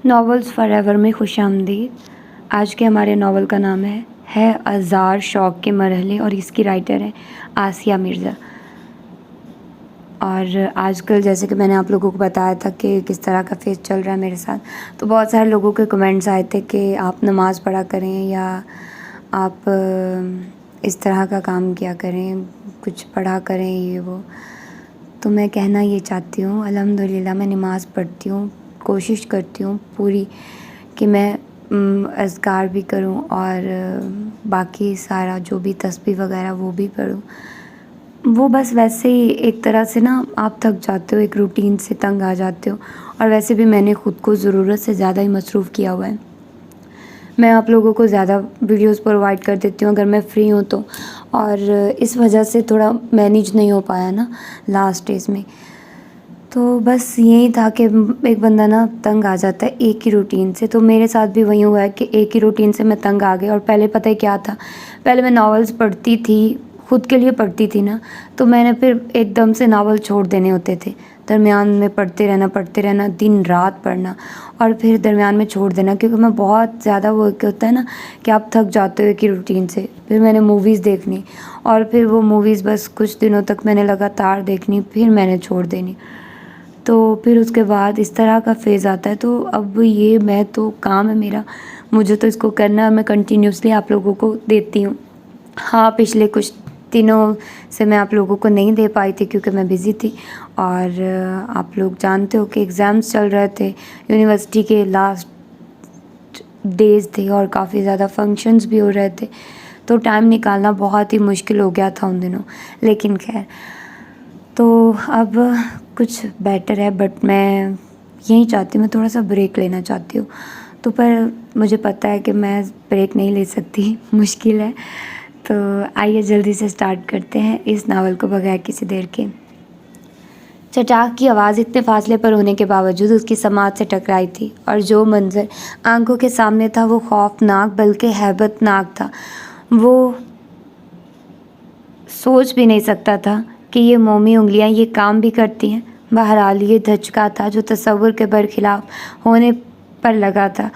Novels for ever میں خوش آمدید۔ آج کے ہمارے ناول کا نام ہے ہزار شوق کے مرحلے، اور اس کی رائٹر ہے آسیہ مرزا۔ اور آج کل جیسے کہ میں نے آپ لوگوں کو بتایا تھا کہ کس طرح کا فیز چل رہا ہے میرے ساتھ، تو بہت سارے لوگوں کے کمنٹس آئے تھے کہ آپ نماز پڑھا کریں یا آپ اس طرح کا کام کیا کریں، کچھ پڑھا کریں یہ وہ۔ تو میں کہنا یہ چاہتی ہوں، الحمدللہ میں نماز پڑھتی ہوں، کوشش کرتی ہوں پوری کہ میں اذکار بھی کروں اور باقی سارا جو بھی تسبیح وغیرہ وہ بھی پڑھوں۔ وہ بس ویسے ہی ایک طرح سے نا آپ تھک جاتے ہو، ایک روٹین سے تنگ آ جاتے ہو، اور ویسے بھی میں نے خود کو ضرورت سے زیادہ ہی مصروف کیا ہوا ہے۔ میں آپ لوگوں کو زیادہ ویڈیوز پرووائڈ کر دیتی ہوں اگر میں فری ہوں تو، اور اس وجہ سے تھوڑا مینیج نہیں ہو پایا نا لاسٹ ڈیز میں۔ تو بس یہی تھا کہ ایک بندہ نا تنگ آ جاتا ہے ایک ہی روٹین سے، تو میرے ساتھ بھی وہی ہوا ہے کہ ایک ہی روٹین سے میں تنگ آ گئی۔ اور پہلے پتہ ہے کیا تھا، پہلے میں ناولز پڑھتی تھی، خود کے لیے پڑھتی تھی نا، تو میں نے پھر ایک دم سے ناول چھوڑ دینے ہوتے تھے، درمیان میں پڑھتے رہنا دن رات پڑھنا، اور پھر درمیان میں چھوڑ دینا، کیونکہ میں بہت زیادہ وہ ہوتا ہے نا کہ آپ تھک جاتے ہو ایک ہی روٹین سے۔ پھر میں نے موویز دیکھنی، اور پھر وہ موویز بس کچھ دنوں تک میں نے لگاتار دیکھنی، پھر میں نے چھوڑ دینی۔ تو پھر اس کے بعد اس طرح کا فیز آتا ہے، تو اب یہ میں تو کام ہے میرا، مجھے تو اس کو کرنا ہے، میں کنٹینیوسلی آپ لوگوں کو دیتی ہوں۔ ہاں پچھلے کچھ دنوں سے میں آپ لوگوں کو نہیں دے پائی تھی کیونکہ میں بزی تھی، اور آپ لوگ جانتے ہو کہ ایگزامس چل رہے تھے، یونیورسٹی کے لاسٹ ڈیز تھے، اور کافی زیادہ فنکشنز بھی ہو رہے تھے، تو ٹائم نکالنا بہت ہی مشکل ہو گیا تھا ان دنوں۔ لیکن خیر، تو اب کچھ بیٹر ہے، بٹ میں یہی چاہتی ہوں، میں تھوڑا سا بریک لینا چاہتی ہوں، تو پر مجھے پتہ ہے کہ میں بریک نہیں لے سکتی، مشکل ہے۔ تو آئیے جلدی سے سٹارٹ کرتے ہیں اس ناول کو بغیر کسی دیر کے۔ چٹاک کی آواز اتنے فاصلے پر ہونے کے باوجود اس کی سماعت سے ٹکرائی تھی، اور جو منظر آنکھوں کے سامنے تھا وہ خوفناک بلکہ ہیبت ناک تھا۔ وہ سوچ بھی نہیں سکتا تھا کہ یہ مومی انگلیاں یہ کام بھی کرتی ہیں۔ بہرحال یہ دھچکا تھا جو تصور کے برخلاف ہونے پر لگا تھا۔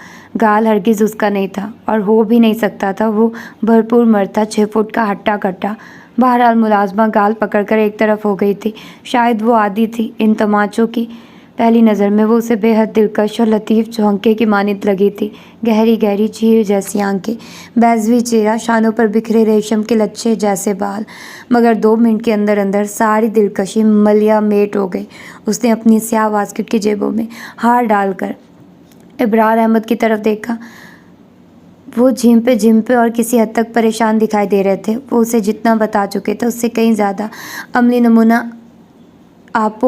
گال ہرگز اس کا نہیں تھا، اور ہو بھی نہیں سکتا تھا، وہ بھرپور مرد تھا، 6 فٹ کا ہٹا کٹا۔ بہرحال ملازمہ گال پکڑ کر ایک طرف ہو گئی تھی، شاید وہ عادی تھی ان تماچوں کی۔ پہلی نظر میں وہ اسے بے حد دلکش اور لطیف جھونکے کی مانند لگی تھی، گہری گہری جھیل جیسی آنکھیں، بیضوی چہرہ، شانوں پر بکھرے ریشم کے لچھے جیسے بال۔ مگر 2 منٹ کے اندر اندر ساری دلکشی ملیا میٹ ہو گئی۔ اس نے اپنی سیاہ واسکٹ کی جیبوں میں ہاتھ ڈال کر ابرار احمد کی طرف دیکھا۔ وہ جھمپے اور کسی حد تک پریشان دکھائی دے رہے تھے۔ وہ اسے جتنا بتا چکے تھے اس سے کہیں زیادہ عملی نمونہ آپ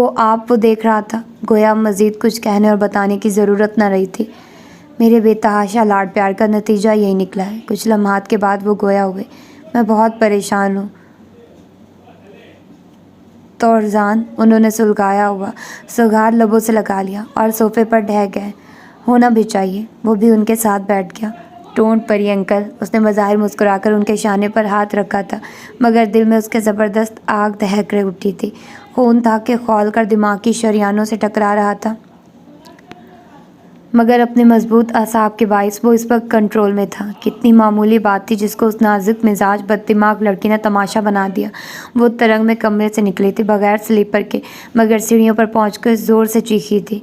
وہ دیکھ رہا تھا، گویا مزید کچھ کہنے اور بتانے کی ضرورت نہ رہی تھی۔ میرے بے تحاشا لاڈ پیار کا نتیجہ یہی نکلا ہے۔ کچھ لمحات کے بعد وہ گویا ہوئے، میں بہت پریشان ہوں طورزان۔ انہوں نے سلگایا ہوا سگار لبوں سے لگا لیا اور صوفے پر ڈھہ گئے۔ ہونا بھی چاہیے، وہ بھی ان کے ساتھ بیٹھ گیا۔ ڈونٹ پری انکل، اس نے بظاہر مسکرا کر ان کے شانے پر ہاتھ رکھا تھا، مگر دل میں اس کے زبردست آگ دہک اٹھی تھی۔ خون تھا کہ کھول کر دماغ کی شریانوں سے ٹکرا رہا تھا، مگر اپنے مضبوط اعصاب کے باعث وہ اس وقت کنٹرول میں تھا۔ کتنی معمولی بات تھی جس کو اس نازک مزاج بد دماغ لڑکی نے تماشا بنا دیا۔ وہ ترنگ میں کمرے سے نکلی تھی بغیر سلیپر کے، مگر سیڑھیوں پر پہنچ کر زور سے چیخی تھی،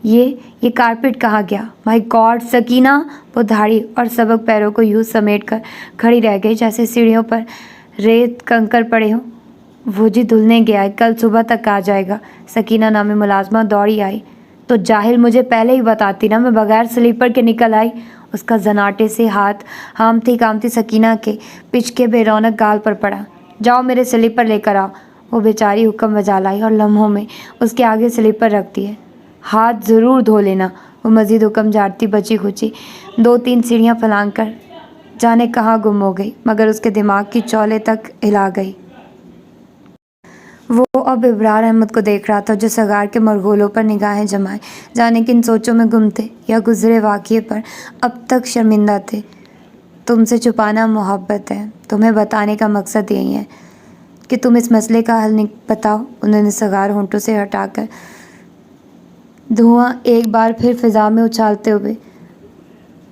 یہ کارپیٹ کہاں گیا؟ مائی گاڈ سکینہ! وہ دھاڑی اور سبک پیروں کو یوں سمیٹ کر کھڑی رہ گئی جیسے سیڑھیوں پر ریت کنکر پڑے ہوں۔ وہ جی دھلنے گیا ہے، کل صبح تک آ جائے گا۔ سکینہ نامی ملازمہ دوڑی آئی۔ تو جاہل، مجھے پہلے ہی بتاتی نا، میں بغیر سلیپر کے نکل آئی۔ اس کا زناٹے سے ہاتھ ہامتی کامتی سکینہ کے پچ کے بے رونق گال پر پڑا۔ جاؤ میرے سلیپر لے کر آؤ۔ وہ بیچاری حکم بجا لائی اور لمحوں میں اس کے آگے سلیپر رکھ دیے۔ ہاتھ ضرور دھو لینا، وہ مزید حکم جھاڑتی بچی کھچی 2-3 سیڑھیاں پھلانگ کر جانے کہاں گم ہو گئی، مگر اس کے دماغ کی چولے تک ہلا گئی۔ وہ اب ابرار احمد کو دیکھ رہا تھا جو سگار کے مرغولوں پر نگاہیں جمائے جانے کن سوچوں میں گم تھے، یا گزرے واقعے پر اب تک شرمندہ تھے۔ تم سے چھپانا محبت ہے، تمہیں بتانے کا مقصد یہی ہے کہ تم اس مسئلے کا حل بتاؤ۔ انہوں نے سگار ہونٹوں سے ہٹا کر धुआं एक बार फिर फिजा में उछालते हुए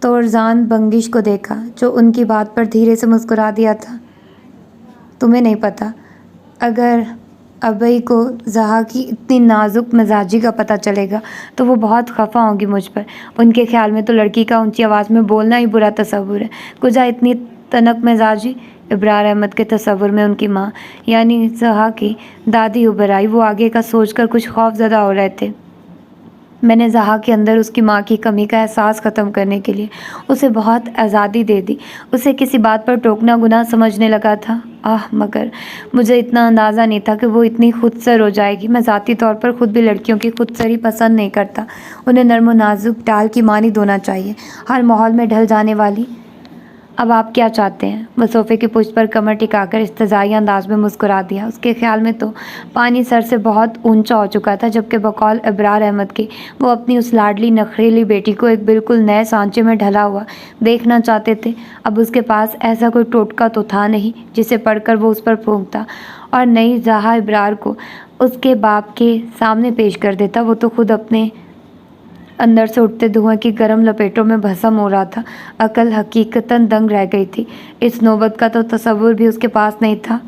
तोरजान बंगिश को देखा, जो उनकी बात पर धीरे से मुस्कुरा दिया था। तुम्हें नहीं पता, अगर अबई को जहा की इतनी नाजुक मिजाजी का पता चलेगा तो वो बहुत खफा होंगी मुझ पर। उनके ख्याल में तो लड़की का ऊंची आवाज़ में बोलना ही बुरा तस्वुर है। कुजा इतनी तनक मिजाजी। इब्रार अहमद के तस्वुर में उनकी माँ यानी जहा की दादी उभर आई। वो आगे का सोचकर कुछ खौफजदा हो रहे थे। मैंने जहा के अंदर उसकी माँ की कमी का एहसास ख़त्म करने के लिए उसे बहुत आज़ादी दे दी। उसे किसी बात पर टोकना गुनाह समझने लगा था। मगर मुझे इतना अंदाज़ा नहीं था कि वो इतनी खुदसर हो जाएगी। मैं ज़ाती तौर पर ख़ुद भी लड़कियों की खुदसरी पसंद नहीं करता। उन्हें नर्म व नाजुक डाल की मानी होना चाहिए, हर माहौल में ढल जाने वाली। अब आप क्या चाहते हैं? वह सोफ़े की पुष्ट पर कमर टिकाकर इस्तज़ाई अंदाज में मुस्कुरा दिया। उसके ख्याल में तो पानी सर से बहुत ऊंचा हो चुका था, जबकि बकौल इब्रार अहमद के वो अपनी उस लाडली नखरीली बेटी को एक बिल्कुल नए सांचे में ढला हुआ देखना चाहते थे। अब उसके पास ऐसा कोई टोटका तो था नहीं जिसे पढ़कर वो उस पर फूंकता और नई जहा इब्रार को उसके बाप के सामने पेश कर देता। वो तो खुद अपने अंदर से उठते धुआं की गर्म लपेटों में भस्म हो रहा था। अकल हकीकतन दंग रह गई थी। इस नौबत का तो तसव्वुर भी उसके पास नहीं था।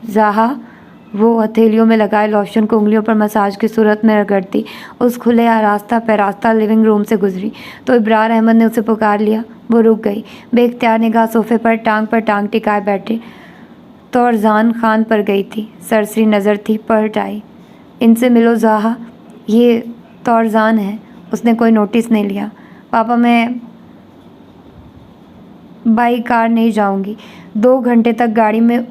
जहा वो हथेलियों में लगाए लोशन को उंगलियों पर मसाज की सूरत में रगड़ती उस खुले आरास्ता पैरास्ता लिविंग रूम से गुजरी तो इब्रार अहमद ने उसे पुकार लिया। वो रुक गई, बेख्तियार निगाह सोफे पर टांग टिकाए बैठे तोरजान खान पर गई थी। सरसरी नज़र थी, पलट आई। इनसे मिलो जहा, ये तोरजान है। उसने कोई नोटिस नहीं लिया। पापा, मैं बाई कार नहीं जाऊंगी। 2 घंटे तक गाड़ी में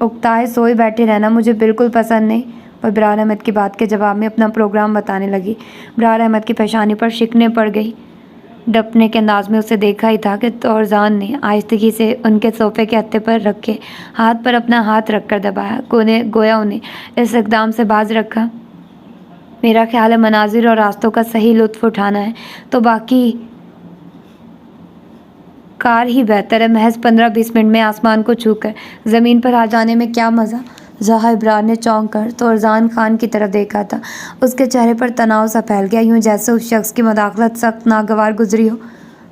उकताए सोए बैठे रहना मुझे बिल्कुल पसंद नहीं। वह इब्रार अहमद की बात के जवाब में अपना प्रोग्राम बताने लगी। इब्रार अहमद की पेशानी पर शिकने पड़ गई। डपने के अंदाज में उसे देखा ही था कि तोरजान ने आहिस्तगी से उनके सोफे के हत्थे पर रखे हाथ पर अपना हाथ रखकर दबाया। गोया उन्हें इस इकदाम से बाज रखा। मेरा ख्याल है मनाजिर और रास्तों का सही लुत्फ़ उठाना है तो बाकी कार ही बेहतर है। महज 15-20 मिनट में आसमान को छूकर ज़मीन पर आ जाने में क्या मज़ा। जहा इब्रार ने चौंक कर तोरजान खान की तरफ देखा था। उसके चेहरे पर तनाव सा फैल गया, यूँ जैसे उस शख्स की मदाखलत सख्त नागवार गुजरी हो।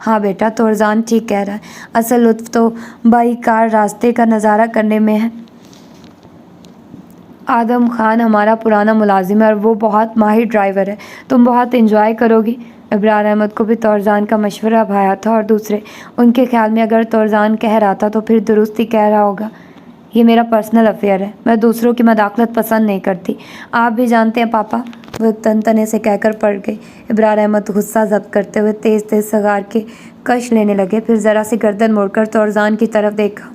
हाँ बेटा, तोरजान ठीक कह रहा है। असल लुत्फ़ तो बाई कार रास्ते का नज़ारा करने में है। आदम खान हमारा पुराना मुलाजिम है और वो बहुत माहिर ड्राइवर है। तुम बहुत एंजॉय करोगी। इब्रार अहमद को भी तोरजान का मशवरा भाया था और दूसरे उनके ख्याल में अगर तोरजान कह रहा था तो फिर दुरुस्त ही कह रहा होगा। ये मेरा पर्सनल अफेयर है, मैं दूसरों की मदाखलत पसंद नहीं करती। आप भी जानते हैं पापा। वो तनतने से कहकर पड़ गई। इब्रार अहमद गुस्सा जब्त करते हुए तेज़ तेज़ सगार के कश लेने लगे। फिर ज़रा सी गर्दन मोड़कर तोरजान की तरफ देखा।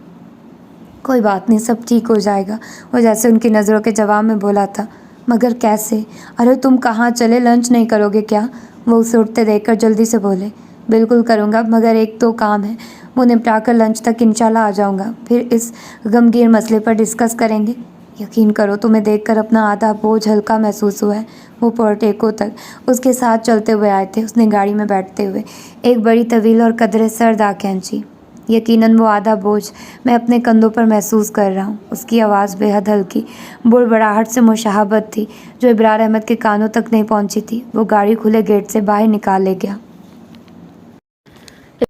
कोई बात नहीं, सब ठीक हो जाएगा। वो जैसे उनकी नज़रों के जवाब में बोला था। मगर कैसे? अरे तुम कहाँ चले, लंच नहीं करोगे क्या? वो उसे उठते देखकर जल्दी से बोले। बिल्कुल करूँगा, मगर एक दो काम है, वो निपटा कर लंच तक इंशाल्लाह आ जाऊँगा। फिर इस गमगीन मसले पर डिस्कस करेंगे। यकीन करो, तुम्हें देखकर अपना आधा बोझ हल्का महसूस हुआ है। वो पोर्टेको तक उसके साथ चलते हुए आए थे। उसने गाड़ी में बैठते हुए एक बड़ी तवील और कदरे सर्द आँख खींची। यकीनन वो आधा बोझ मैं अपने कंधों पर महसूस कर रहा हूँ। उसकी आवाज़ बेहद हल्की बुड़बड़ाहट से मुशाहबत थी, जो इब्रार अहमद के कानों तक नहीं पहुँची थी। वो गाड़ी खुले गेट से बाहर निकाल ले गया।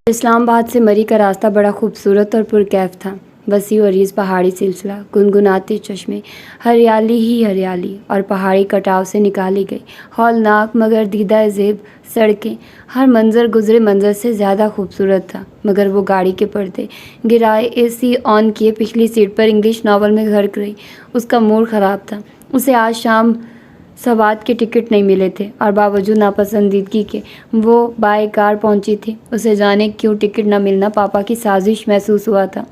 इस्लामाबाद से मरी का रास्ता बड़ा खूबसूरत और पुरकैफ था। वसी और अरीज़ पहाड़ी सिलसिला, गुनगुनाते चश्मे, हरियाली ही हरियाली और पहाड़ी कटाव से निकाली गई हौलनाक मगर दीदा ज़ेब सड़कें। हर मंज़र गुज़रे मंज़र से ज़्यादा खूबसूरत था। मगर वो गाड़ी के पर्दे गिराए, एसी ऑन किए, पिछली सीट पर इंग्लिश नावल में गर्क रही। उसका मूड ख़राब था। उसे आज शाम सवात के टिकट नहीं मिले थे और बावजूद नापसंदीदगी के वो बाय कार पहुंची थी। उसे जाने क्यों टिकट न मिलना पापा की साजिश महसूस हुआ था।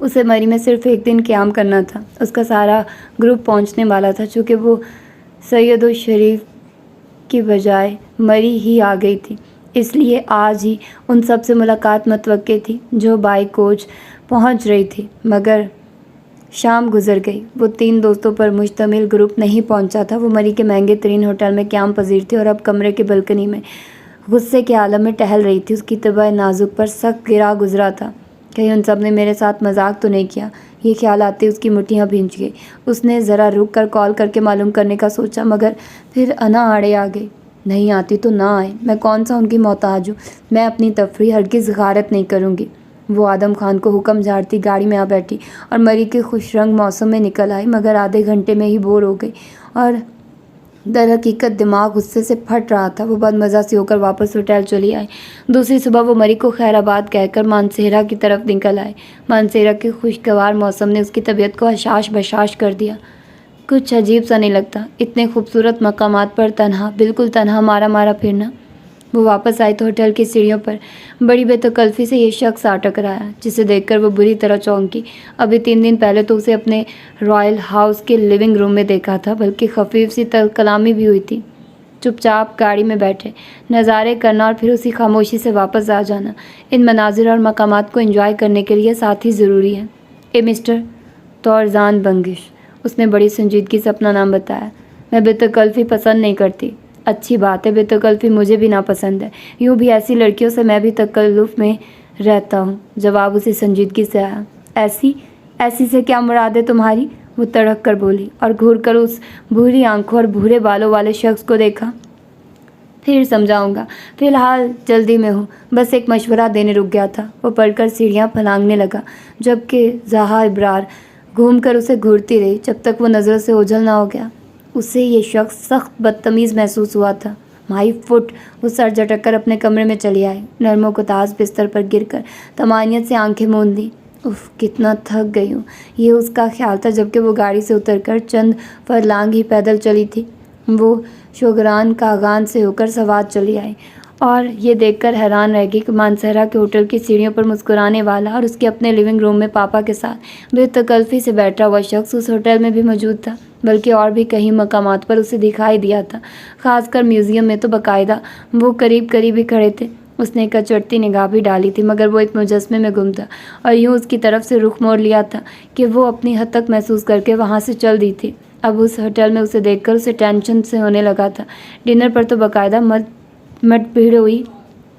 उसे मरी में सिर्फ एक दिन क़याम करना था। उसका सारा ग्रुप पहुंचने वाला था। चूँकि वो सैयद शरीफ की बजाय मरी ही आ गई थी, इसलिए आज ही उन सब से मुलाकात मतवक्के थी जो बाई कोच पहुंच रही थी। मगर शाम गुजर गई। वो 3 दोस्तों पर मुश्तमिल ग्रुप नहीं पहुंचा था। वो मरी के महंगे तरीन होटल में क़याम पजीर थी और अब कमरे के बल्कनी में गुस्से के आलम में टहल रही थी। उसकी तबीयत नाजुक पर सख्त गिरा गुजरा था। کہیں ان سب نے میرے ساتھ مذاق تو نہیں کیا؟ یہ خیال آتے اس کی مٹھیاں بھیج گئی۔ اس نے ذرا رک کر کال کر کے معلوم کرنے کا سوچا، مگر پھر انا آڑے آ گئی۔ نہیں آتی تو نہ آئے، میں کون سا ان کی محتاج ہوں، میں اپنی تفریح ہرگز غارت نہیں کروں گی۔ وہ آدم خان کو حکم جھاڑتی گاڑی میں آ بیٹھی اور مری کے خوش رنگ موسم میں نکل آئی، مگر آدھے گھنٹے میں ہی بور ہو گئی اور در حقیقت دماغ غصے سے پھٹ رہا تھا۔ وہ بد مزہ سی ہو کر واپس ہوٹل چلی آئی۔ دوسری صبح وہ مری کو خیر آباد کہہ کر مانسہرہ کی طرف نکل آئے۔ مانسہرہ کے خوشگوار موسم نے اس کی طبیعت کو حشاش بشاش کر دیا۔ کچھ عجیب سا نہیں لگتا اتنے خوبصورت مقامات پر تنہا، بالکل تنہا مارا مارا پھرنا؟ وہ واپس آئی تو ہوٹل کی سیڑھیوں پر بڑی بے تکلفی سے یہ شخص آ ٹکرایا، جسے دیکھ کر وہ بری طرح چونکی۔ ابھی 3 دن پہلے تو اسے اپنے رائل ہاؤس کے لیونگ روم میں دیکھا تھا، بلکہ خفیف سی کلامی بھی ہوئی تھی۔ چپ چاپ گاڑی میں بیٹھے نظارے کرنا اور پھر اسی خاموشی سے واپس آ جانا، ان مناظر اور مقامات کو انجوائے کرنے کے لیے ساتھ ہی ضروری ہے۔ اے مسٹر تورزان بنگش، اس نے بڑی سنجیدگی سے اپنا نام بتایا، میں بے تکلفی پسند نہیں کرتی۔ اچھی بات ہے، بے تکلفی مجھے بھی ناپسند ہے، یوں بھی ایسی لڑکیوں سے میں بھی تکلف میں رہتا ہوں۔ جواب اسی سنجیدگی سے آیا۔ ایسی سے کیا مراد ہے تمہاری؟ وہ تڑک کر بولی اور گھور کر اس بھوری آنکھوں اور بھورے بالوں والے شخص کو دیکھا۔ پھر سمجھاؤں گا، فی الحال جلدی میں ہوں، بس ایک مشورہ دینے رک گیا تھا۔ وہ پڑھ کر سیڑھیاں پھلانگنے لگا، جبکہ زہا ابرار گھوم کر اسے گھورتی رہی جب تک وہ نظروں سے اوجھل نہ ہو گیا۔ اسے یہ شخص سخت بدتمیز محسوس ہوا تھا۔ مائی فٹ، وہ سر جھٹک کر اپنے کمرے میں چلی آئی، نرم و کتاز بستر پر گر کر طمانینت سے آنکھیں موند لیں۔ اف، کتنا تھک گئی ہوں، یہ اس کا خیال تھا جبکہ وہ گاڑی سے اتر کر چند فرلانگ ہی پیدل چلی تھی۔ وہ شوگران کاغان سے ہو کر سوات چلی آئی اور یہ دیکھ کر حیران رہ گئی کہ مانسہرہ کے ہوٹل کی سیڑھیوں پر مسکرانے والا اور اس کے اپنے لیونگ روم میں پاپا کے ساتھ بے تکلفی سے بیٹھا ہوا شخص اس ہوٹل میں بھی موجود تھا، بلکہ اور بھی کئی مقامات پر اسے دکھائی دیا تھا، خاص کر میوزیم میں تو باقاعدہ وہ قریب ہی کھڑے تھے۔ اس نے ایک اچڑتی نگاہ بھی ڈالی تھی، مگر وہ ایک مجسمے میں گم تھا اور یوں اس کی طرف سے رخ موڑ لیا تھا کہ وہ اپنی حد تک محسوس کر کے وہاں سے چل دی تھی۔ اب اس ہوٹل میں اسے دیکھ کر اسے ٹینشن سے ہونے لگا تھا۔ ڈنر پر تو باقاعدہ مٹ بھیڑ ہوئی۔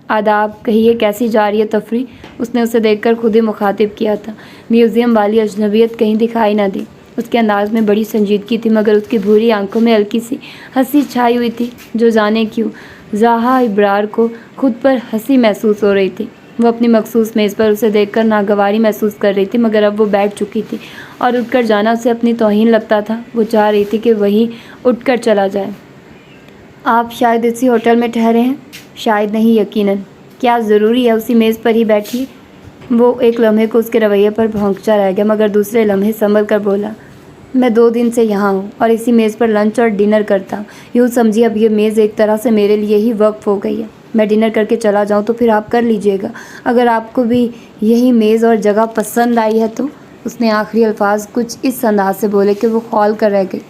آداب، کہیے کیسی جا رہی ہے تفریح؟ اس نے اسے دیکھ کر خود ہی مخاطب کیا تھا۔ میوزیم والی اجنبیت کہیں دکھائی نہ دی۔ اس کے انداز میں بڑی سنجیدگی تھی، مگر اس کی بھوری آنکھوں میں ہلکی سی ہنسی چھائی ہوئی تھی، جو جانے کیوں زہا ابرار کو خود پر ہنسی محسوس ہو رہی تھی۔ وہ اپنی مخصوص میز پر اسے دیکھ کر ناگواری محسوس کر رہی تھی، مگر اب وہ بیٹھ چکی تھی اور اٹھ کر جانا اسے اپنی توہین لگتا تھا۔ وہ چاہ رہی تھی کہ وہیں اٹھ کر چلا جائے۔ آپ شاید اسی ہوٹل میں ٹھہرے ہیں؟ شاید نہیں، یقیناً۔ کیا ضروری ہے اسی میز پر ہی بیٹھیے؟ وہ ایک لمحے کو اس کے رویے پر بھونکتا رہ گیا، مگر دوسرے لمحے سنبھل کر بولا، میں 2 دن سے یہاں ہوں اور اسی میز پر لنچ اور ڈنر کرتا ہوں۔ یوں سمجھیے اب یہ میز ایک طرح سے میرے لیے ہی وقف ہو گئی ہے۔ میں ڈنر کر کے چلا جاؤں تو پھر آپ کر لیجئے گا، اگر آپ کو بھی یہی میز اور جگہ پسند آئی ہے تو۔ اس نے آخری الفاظ کچھ اس انداز سے بولے کہ وہ کھول کر رہ گئی۔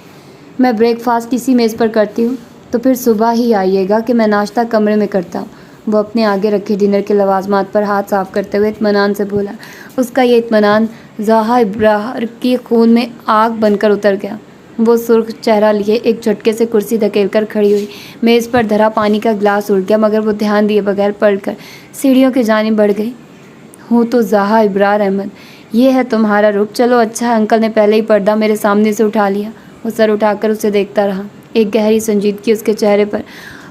میں بریک فاسٹ اسی میز پر کرتی ہوں، تو پھر صبح ہی آئیے گا کہ میں ناشتہ کمرے میں کرتا ہوں۔ وہ اپنے آگے رکھے ڈنر کے لوازمات پر ہاتھ صاف کرتے ہوئے اطمینان سے بولا۔ اس کا یہ اطمینان زہا ابرار کی خون میں آگ بن کر اتر گیا۔ وہ سرخ چہرہ لیے ایک جھٹکے سے کرسی دھکیل کر کھڑی ہوئی، میز پر دھرا پانی کا گلاس اڑ گیا، مگر وہ دھیان دیے بغیر پلٹ کر سیڑھیوں کی جانب بڑھ گئی۔ ہوں تو زہا ابرار احمد، یہ ہے تمہارا رخ؟ چلو اچھا ہے، انکل نے پہلے ہی پردہ میرے سامنے سے اٹھا لیا۔ وہ سر اٹھا کر اسے دیکھتا رہا، ایک گہری سنجیدگی اس کے چہرے پر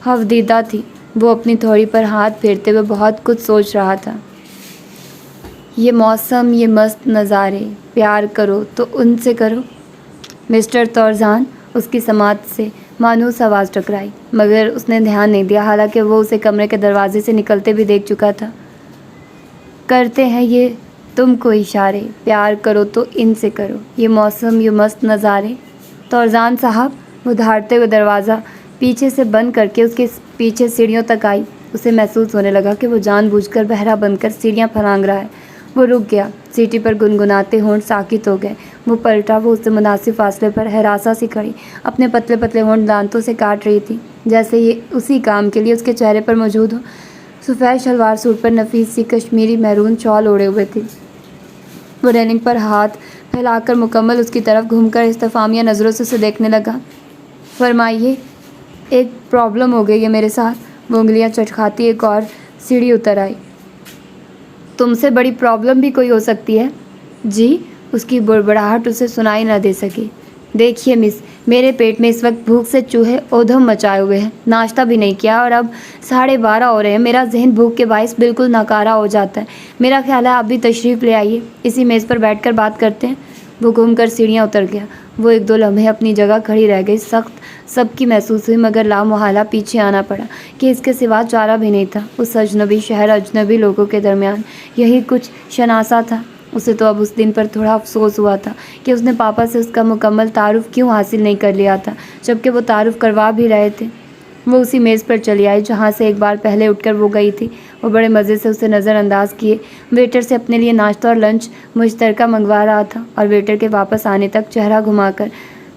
حفدیدہ تھی۔ وہ اپنی تھوڑی پر ہاتھ پھیرتے ہوئے بہت کچھ سوچ رہا تھا۔ یہ موسم، یہ مست نظارے، پیار کرو تو ان سے کرو۔ مسٹر تورزان، اس کی سماعت سے مانوس آواز ٹکرائی، مگر اس نے دھیان نہیں دیا، حالانکہ وہ اسے کمرے کے دروازے سے نکلتے بھی دیکھ چکا تھا۔ کرتے ہیں یہ تم کو اشارے، پیار کرو تو ان سے کرو، یہ موسم، یہ مست نظارے۔ تورزان صاحب، وہ دھاڑتے ہوئے دروازہ پیچھے سے بند کر کے اس کے پیچھے سیڑھیوں تک آئی۔ اسے محسوس ہونے لگا کہ وہ جان بوجھ کر بہرا بن کر سیڑھیاں پھلانگ رہا ہے۔ وہ رک گیا، سیٹی پر گنگناتے ہونٹ ساکت ہو گئے۔ وہ پلٹا، وہ اس سے مناسب فاصلے پر ہراساں سی کھڑی اپنے پتلے پتلے ہونٹ دانتوں سے کاٹ رہی تھی، جیسے یہ اسی کام کے لیے اس کے چہرے پر موجود ہو۔ سفید شلوار سوٹ پر نفیس سی کشمیری میرون شال اوڑھے ہوئے تھی۔ وہ ریلنگ پر ہاتھ پھیلا کر مکمل اس کی طرف گھوم کر استفہامیہ نظروں سے اسے دیکھنے لگا۔ فرمائیے، ایک پرابلم ہو گئی ہے میرے ساتھ۔ وہ انگلیاں چٹکھاتی ایک اور سیڑھی اتر آئی۔ तुम से बड़ी प्रॉब्लम भी कोई हो सकती है। जी? उसकी बड़बड़ाहट उसे सुनाई न दे सकी। देखिए मिस, मेरे पेट में इस वक्त भूख से चूहे ऊधम मचाए हुए हैं। नाश्ता भी नहीं किया और अब 12:30 हो रहे हैं। मेरा जहन भूख के बायस बिल्कुल नाकारा हो जाता है। मेरा ख्याल है आप भी तशरीफ़ ले आइए, इसी मेज़ पर बैठकर बात करते हैं। वो घूमकर सीढ़ियाँ उतर गया। वो 1-2 लम्हे अपनी जगह खड़ी रह गई। सख्त सबकी महसूस हुई, मगर लामोहाला पीछे आना पड़ा कि इसके सिवा चारा भी नहीं था। उस अजनबी शहर, अजनबी लोगों के दरमियान यही कुछ शनासा था। उसे तो अब उस दिन पर थोड़ा अफसोस हुआ था कि उसने पापा से उसका मुकम्मल तारुफ क्यों हासिल नहीं कर लिया था, जबकि वो तारुफ करवा भी रहे थे। वो उसी मेज़ पर चली आई जहाँ से एक बार पहले उठकर वो गई थी। वो बड़े मज़े से उसे नज़रअंदाज किए वेटर से अपने लिए नाश्ता और लंच मुश्तरका मंगवा रहा था, और वेटर के वापस आने तक चेहरा घुमाकर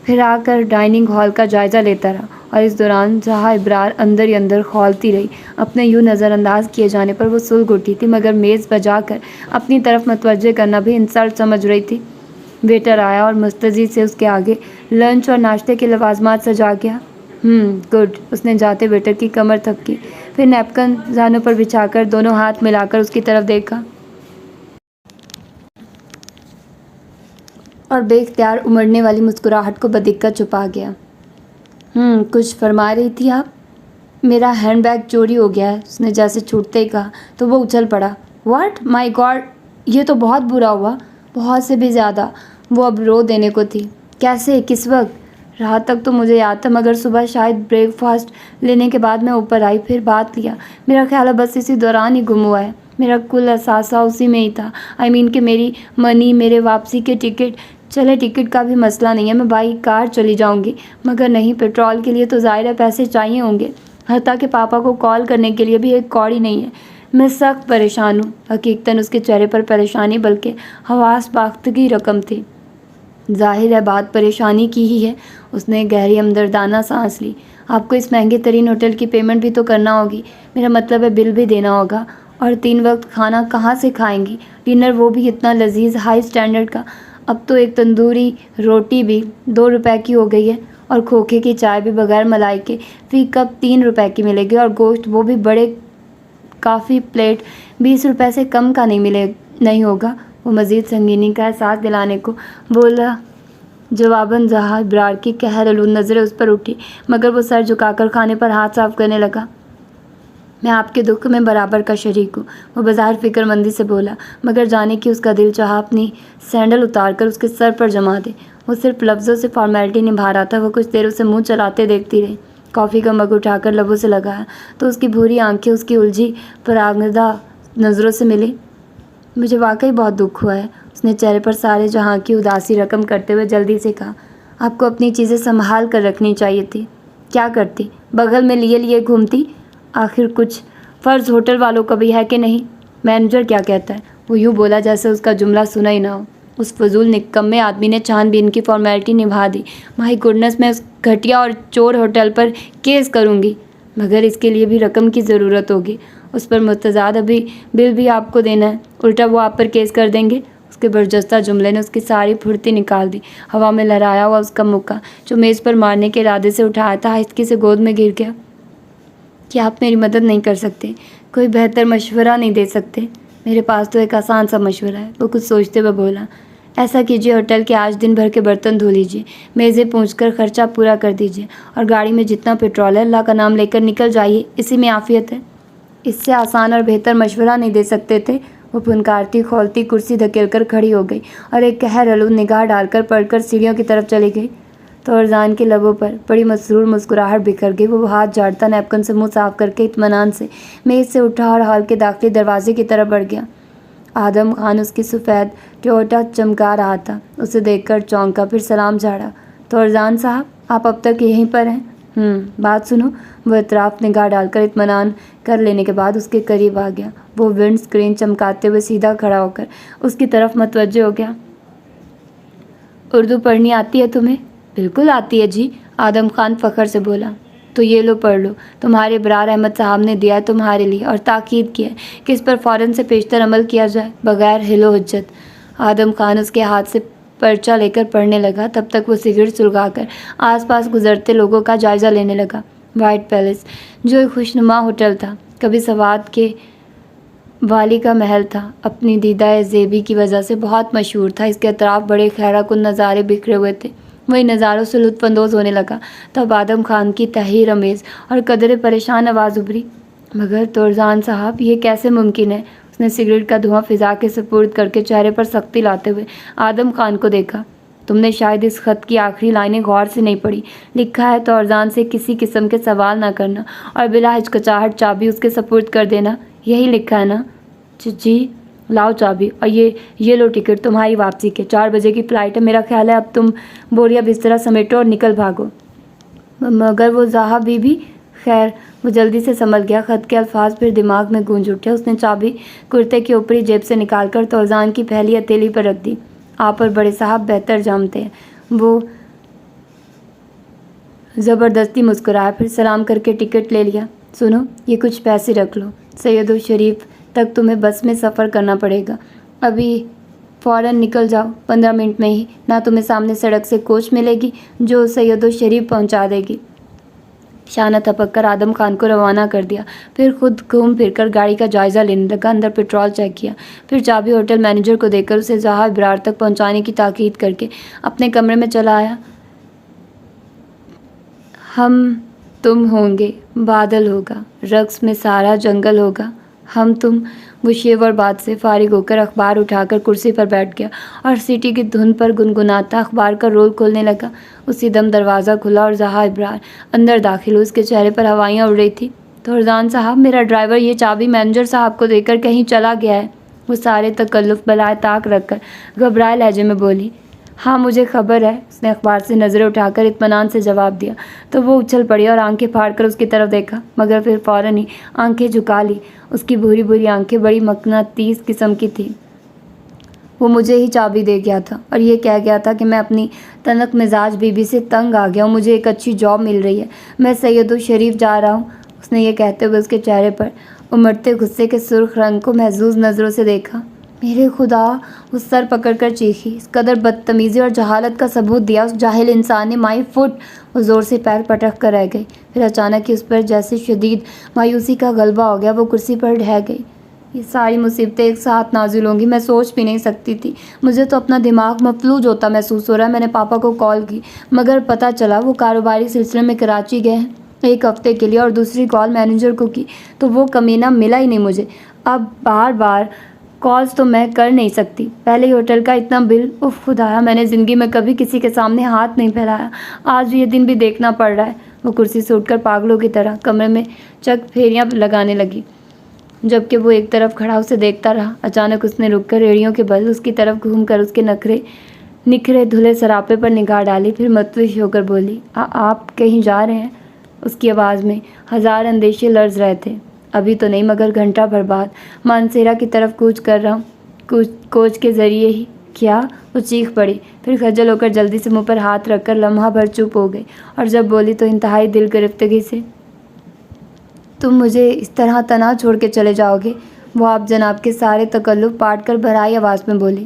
फिर आकर डाइनिंग हॉल का जायज़ा लेता रहा। और इस दौरान जहाँ इब्रार अंदर ही अंदर खौलती रही। अपने यूँ नज़रअंदाज किए जाने पर वो सुलग उठी थी, मगर मेज़ बजाकर अपनी तरफ मतवज्जे करना भी इंसल्ट समझ रही थी। वेटर आया और मुस्तजी से उसके आगे लंच और नाश्ते के लवाजमात सजा गया। गुड। उसने जाते वेटर की कमर थपकी, फिर नैपकिन जानों पर बिछाकर दोनों हाथ मिलाकर उसकी तरफ देखा और बेख्तियार उमड़ने वाली मुस्कुराहट को बदिक्कत छुपा गया। कुछ फरमा रही थी आप? मेरा हैंडबैग चोरी हो गया है, उसने जैसे छूटते ही कहा तो वो उछल पड़ा। व्हाट? माय गॉड, ये तो बहुत बुरा हुआ, बहुत से भी ज़्यादा। वो अब रो देने को थी। कैसे? किस वक्त? रात तक तो मुझे याद था, मगर सुबह शायद ब्रेकफास्ट लेने के बाद मैं ऊपर आई, फिर बात लिया। मेरा ख्याल है बस इसी दौरान ही गुम हुआ है। मेरा कुल असासा उसी में ही था। आई मीन कि मेरी मनी, मेरे वापसी के टिकट। चले, टिकट का भी मसला नहीं है, मैं बाई कार चली जाऊंगी। मगर नहीं, पेट्रोल के लिए तो ज़ाहिर है पैसे चाहिए होंगे। हत्ता कि पापा को कॉल करने के लिए भी एक कौड़ी नहीं है। मैं सख्त परेशान हूँ। हकीकतन उसके चेहरे पर परेशानी बल्कि हवास बाख्तगी रकम थी। जाहिर है बात परेशानी की ही है। उसने गहरी हमदर्दाना सांस ली। आपको इस महंगे तरीन होटल की पेमेंट भी तो करना होगी। मेरा मतलब है बिल भी देना होगा। और 3 वक्त खाना कहाँ से खाएंगी? डिनर, वो भी इतना लजीज हाई स्टैंडर्ड का। अब तो एक तंदूरी रोटी भी 2 रुपए की हो गई है, और खोखे की चाय भी बगैर मलाई के फी कप 3 रुपए की मिलेगी, और गोश्त वो भी बड़े काफ़ी प्लेट 20 रुपए से कम का नहीं होगा। वो मज़ीद संगीनी का एहसास दिलाने को बोला। जवाबन जहाँ इब्रार की कहरआलूद नज़रें उस पर उठी, मगर वो सर झुकाकर खाने पर हाथ साफ करने लगा। मैं आपके दुख में बराबर का शरीक हूँ, वो बज़ाहिर फ़िक्रमंदी से बोला, मगर जाने की उसका दिल चाहा अपनी सैंडल उतार कर उसके सर पर जमा दे। वो सिर्फ लफ्ज़ों से फॉर्मेलिटी निभा रहा था। वो कुछ देर उसे मुँह चलाते देखती रही। कॉफ़ी का मग उठाकर लबों से लगाया तो उसकी भूरी आंखें उसकी उलझी परागदा नज़रों से मिली। मुझे वाकई बहुत दुख हुआ है, उसने चेहरे पर सारे जहाँ की उदासी रकम करते हुए जल्दी से कहा। आपको अपनी चीज़ें संभाल कर रखनी चाहिए थी। क्या करती? बगल में लिए लिए घूमती। आखिर कुछ फ़र्ज़ होटल वालों का भी है कि नहीं? मैनेजर क्या कहता है? वो यूँ बोला जैसे उसका जुमला सुना ही ना हो। उस फजूल निकम्मे आदमी ने छानबीन की फॉर्मेलिटी निभा दी। माय गुडनेस, मैं उस घटिया और चोर होटल पर केस करूँगी, मगर इसके लिए भी रकम की ज़रूरत होगी। उस पर मुतज़ाद अभी बिल भी आपको देना है, उल्टा वो आप पर केस कर देंगे। उसके बरजस्ता जुमले ने उसकी सारी फुर्ती निकाल दी। हवा में लहराया हुआ उसका मुक्का, जो मेज़ पर मारने के इरादे से उठाया था, आहिस्ती से गोद में गिर गया। क्या आप मेरी मदद नहीं कर सकते? कोई बेहतर मशवरा नहीं दे सकते? मेरे पास तो एक आसान सा मशवरा है, वो कुछ सोचते हुए बोला। ऐसा कीजिए, होटल के आज दिन भर के बर्तन धो लीजिए, मेज़ें पोंछकर खर्चा पूरा कर दीजिए, और गाड़ी में जितना पेट्रोल है अल्लाह का नाम लेकर निकल जाइए, इसी में आफियत है। इससे आसान और बेहतर मशवरा नहीं दे सकते थे? वो फुनकारती खोलती कुर्सी धकेलकर खड़ी हो गई और एक कहरआलूद निगाह डालकर पढ़कर सीढ़ियों की तरफ चली गई। तो अरजान के लबों पर बड़ी मसरूर मुस्कुराहट बिखर गई। वो हाथ झाड़ता नैपकिन से मुंह साफ करके इत्मीनान से मेज़ से उठा और हॉल के दाखिली दरवाजे की तरफ बढ़ गया। आदम खान उसकी सफ़ेद टोयोटा चमका रहा था। उसे देखकर चौंका, फिर सलाम झाड़ा। तो अरजान साहब, आप अब तक यहीं पर हैं? बात सुनो। वो इतराफ़ निगाह डालकर इत्मीनान कर लेने के बाद उसके करीब आ गया। वो विंड स्क्रीन चमकाते हुए सीधा खड़ा होकर उसकी तरफ मतवज्जे हो गया। उर्दू पढ़नी आती है तुम्हें? बिल्कुल आती है जी, आदम खान फ़ख्र से बोला। तो ये लो, पढ़ लो। तुम्हारे इब्रार अहमद साहब ने दिया है तुम्हारे लिए, और ताकीद की है कि इस पर फ़ौरन से पेशतर अमल किया जाए, बगैर हिलो हुज्जत। आदम खान उसके हाथ से पर्चा लेकर पढ़ने लगा। तब तक वो सिगरेट सुलगाकर आसपास गुजरते लोगों का जायज़ा लेने लगा। वाइट पैलेस, जो एक खुशनुमा होटल था, कभी सवाद के والی کا محل تھا، اپنی دیدہ زیبی کی وجہ سے بہت مشہور تھا۔ اس کے اطراف بڑے خیرہ کن نظارے بکھرے ہوئے تھے۔ وہی نظاروں سے لطف اندوز ہونے لگا تب آدم خان کی تحیر امیز اور قدرے پریشان آواز ابھری، مگر تورزان صاحب یہ کیسے ممکن ہے؟ اس نے سگریٹ کا دھواں فضا کے سپرد کر کے چہرے پر سختی لاتے ہوئے آدم خان کو دیکھا۔ تم نے شاید اس خط کی آخری لائنیں غور سے نہیں پڑھی۔ لکھا ہے تورزان سے کسی قسم کے سوال نہ کرنا اور بلا ہچکچاہٹ چابی اس کے سپرد کر دینا، یہی لکھا ہے نا؟ جی، لاؤ چابی، اور یہ لو ٹکٹ تمہاری واپسی کے۔ 4 بجے کی فلائٹ ہے، میرا خیال ہے اب تم بوریا بسترا سمیٹو اور نکل بھاگو۔ مگر وہ زہا بی بی؟ خیر، وہ جلدی سے سنبھل گیا۔ خط کے الفاظ پھر دماغ میں گونج اٹھے۔ اس نے چابی کرتے کی اوپری جیب سے نکال کر تورزان کی پہلی ہتھیلی پر رکھ دی۔ آپ اور بڑے صاحب بہتر جانتے ہیں۔ وہ زبردستی مسکرایا، پھر سلام کر کے ٹکٹ لے لیا۔ سنو، یہ کچھ پیسے رکھ لو، سید الشریف تک تمہیں بس میں سفر کرنا پڑے گا۔ ابھی فوراً نکل جاؤ، 15 منٹ میں ہی، نہ تمہیں سامنے سڑک سے کوچ ملے گی جو سید الشریف پہنچا دے گی۔ شانہ تھپک کر آدم خان کو روانہ کر دیا، پھر خود گھوم پھر کر گاڑی کا جائزہ لینے لگا۔ اندر پیٹرول چیک کیا، پھر چابی ہوٹل مینیجر کو دے کر اسے زہا ابرار تک پہنچانے کی تاکید کر کے اپنے کمرے میں چلا آیا۔ ہم تم ہوں گے، بادل ہوگا، رقص میں سارا جنگل ہوگا، ہم تم۔ وہ شیور بات سے فارغ ہو کر اخبار اٹھا کر کرسی پر بیٹھ گیا اور سیٹی کی دھن پر گنگناتا اخبار کا رول کھولنے لگا۔ اسی دم دروازہ کھلا اور زہا ابرار اندر داخل ہوئی۔ اس کے چہرے پر ہوائیاں اڑ رہی تھی۔ تورزان صاحب، میرا ڈرائیور یہ چابی مینیجر صاحب کو دے کر کہیں چلا گیا ہے۔ وہ سارے تکلف بلائے طاق رکھ کر گھبرائے لہجے میں بولی۔ ہاں، مجھے خبر ہے، اس نے اخبار سے نظریں اٹھا کر اطمینان سے جواب دیا۔ تو وہ اچھل پڑی اور آنکھیں پھاڑ کر اس کی طرف دیکھا، مگر پھر فوراً ہی آنکھیں جھکا لی۔ اس کی بھوری بھوری آنکھیں بڑی مقناطیس قسم کی تھیں۔ وہ مجھے ہی چابی دے گیا تھا اور یہ کہہ گیا تھا کہ میں اپنی تنک مزاج بیوی سے تنگ آ گیا ہوں، مجھے ایک اچھی جاب مل رہی ہے، میں سید الشریف جا رہا ہوں۔ اس نے یہ کہتے ہوئے اس کے چہرے پر امڑتے غصے کے سرخ رنگ کو محظوظ نظروں سے دیکھا۔ میرے خدا! وہ سر پکڑ کر چیخی۔ اس قدر بدتمیزی اور جہالت کا ثبوت دیا اس جاہل انسان نے! مائی فٹ! وہ زور سے پیر پٹک کر رہ گئی، پھر اچانک ہی اس پر جیسے شدید مایوسی کا غلبہ ہو گیا۔ وہ کرسی پر ڈھہ گئی۔ یہ ساری مصیبتیں ایک ساتھ نازل ہوں گی، میں سوچ بھی نہیں سکتی تھی۔ مجھے تو اپنا دماغ مفلوج ہوتا محسوس ہو رہا ہے۔ میں نے پاپا کو کال کی، مگر پتہ چلا وہ کاروباری سلسلے میں کراچی گئے ہیں 1 ہفتے کے لیے، اور دوسری کال مینیجر کو کی تو وہ کمینہ ملا ہی نہیں مجھے۔ اب بار بار کالز تو میں کر نہیں سکتی، پہلے ہی ہوٹل کا اتنا بل، اف خدایا، میں نے زندگی میں کبھی کسی کے سامنے ہاتھ نہیں پھیلایا، آج یہ دن بھی دیکھنا پڑ رہا ہے۔ وہ کرسی سے اٹھ کر پاگلوں کی طرح کمرے میں چک پھیریاں لگانے لگی، جبکہ وہ ایک طرف کھڑا اسے دیکھتا رہا۔ اچانک اس نے رک کر ایڑیوں کے بل اس کی طرف گھوم کر اس کے نکھرے دھلے سراپے پر نگاہ ڈالی، پھر متوش ہو کر بولی، آپ کہیں جا رہے ہیں؟ اس کی آواز میں 1000 اندیشے لرز رہے تھے۔ ابھی تو نہیں، مگر گھنٹہ بھر بعد مانسیرا کی طرف کوچ کر رہا ہوں، کوچ کے ذریعے ہی۔ کیا؟ وہ چیخ پڑی، پھر خجل ہو کر جلدی سے منہ پر ہاتھ رکھ کر لمحہ بھر چپ ہو گئی، اور جب بولی تو انتہائی دل گرفتگی سے، تم مجھے اس طرح تنہا چھوڑ کے چلے جاؤ گے؟ وہ آپ جناب کے سارے تکلف پاٹ کر بھرائی آواز میں بولی۔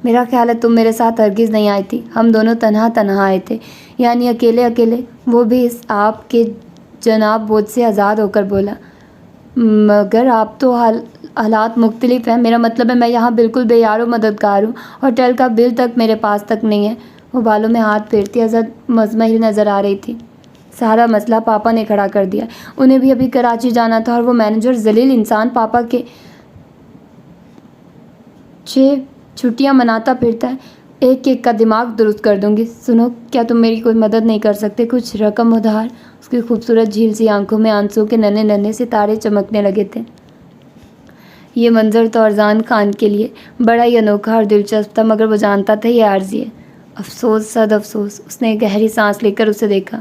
میرا خیال ہے تم میرے ساتھ ہرگز نہیں آئی تھی، ہم دونوں تنہا آئے تھے، یعنی اکیلے۔ وہ بھی اس آپ کے جناب بوجھ سے آزاد ہو کر بولا۔ مگر آپ تو حالات مختلف ہیں، میرا مطلب ہے میں یہاں بالکل بے یار و مددگار ہوں، ہوٹل کا بل تک میرے پاس تک نہیں ہے۔ وہ بالوں میں ہاتھ پھیرتی حضرت مزمحل نظر آ رہی تھی۔ سارا مسئلہ پاپا نے کھڑا کر دیا، انہیں بھی ابھی کراچی جانا تھا، اور وہ مینیجر ذلیل انسان پاپا کے 6 چھٹیاں مناتا پھرتا ہے۔ ایک کا دماغ درست کر دوں گی۔ سنو، کیا تم میری کوئی مدد نہیں کر سکتے؟ کچھ رقم ادھار؟ اس کی خوبصورت جھیل سی آنکھوں میں آنسوں کے ننھے ستارے چمکنے لگے تھے۔ یہ منظر تورزان خان کے لیے بڑا ہی انوکھا اور دلچسپ تھا، مگر وہ جانتا تھا یہ عارضی ہے۔ افسوس، صد افسوس۔ اس نے گہری سانس لے کر اسے دیکھا۔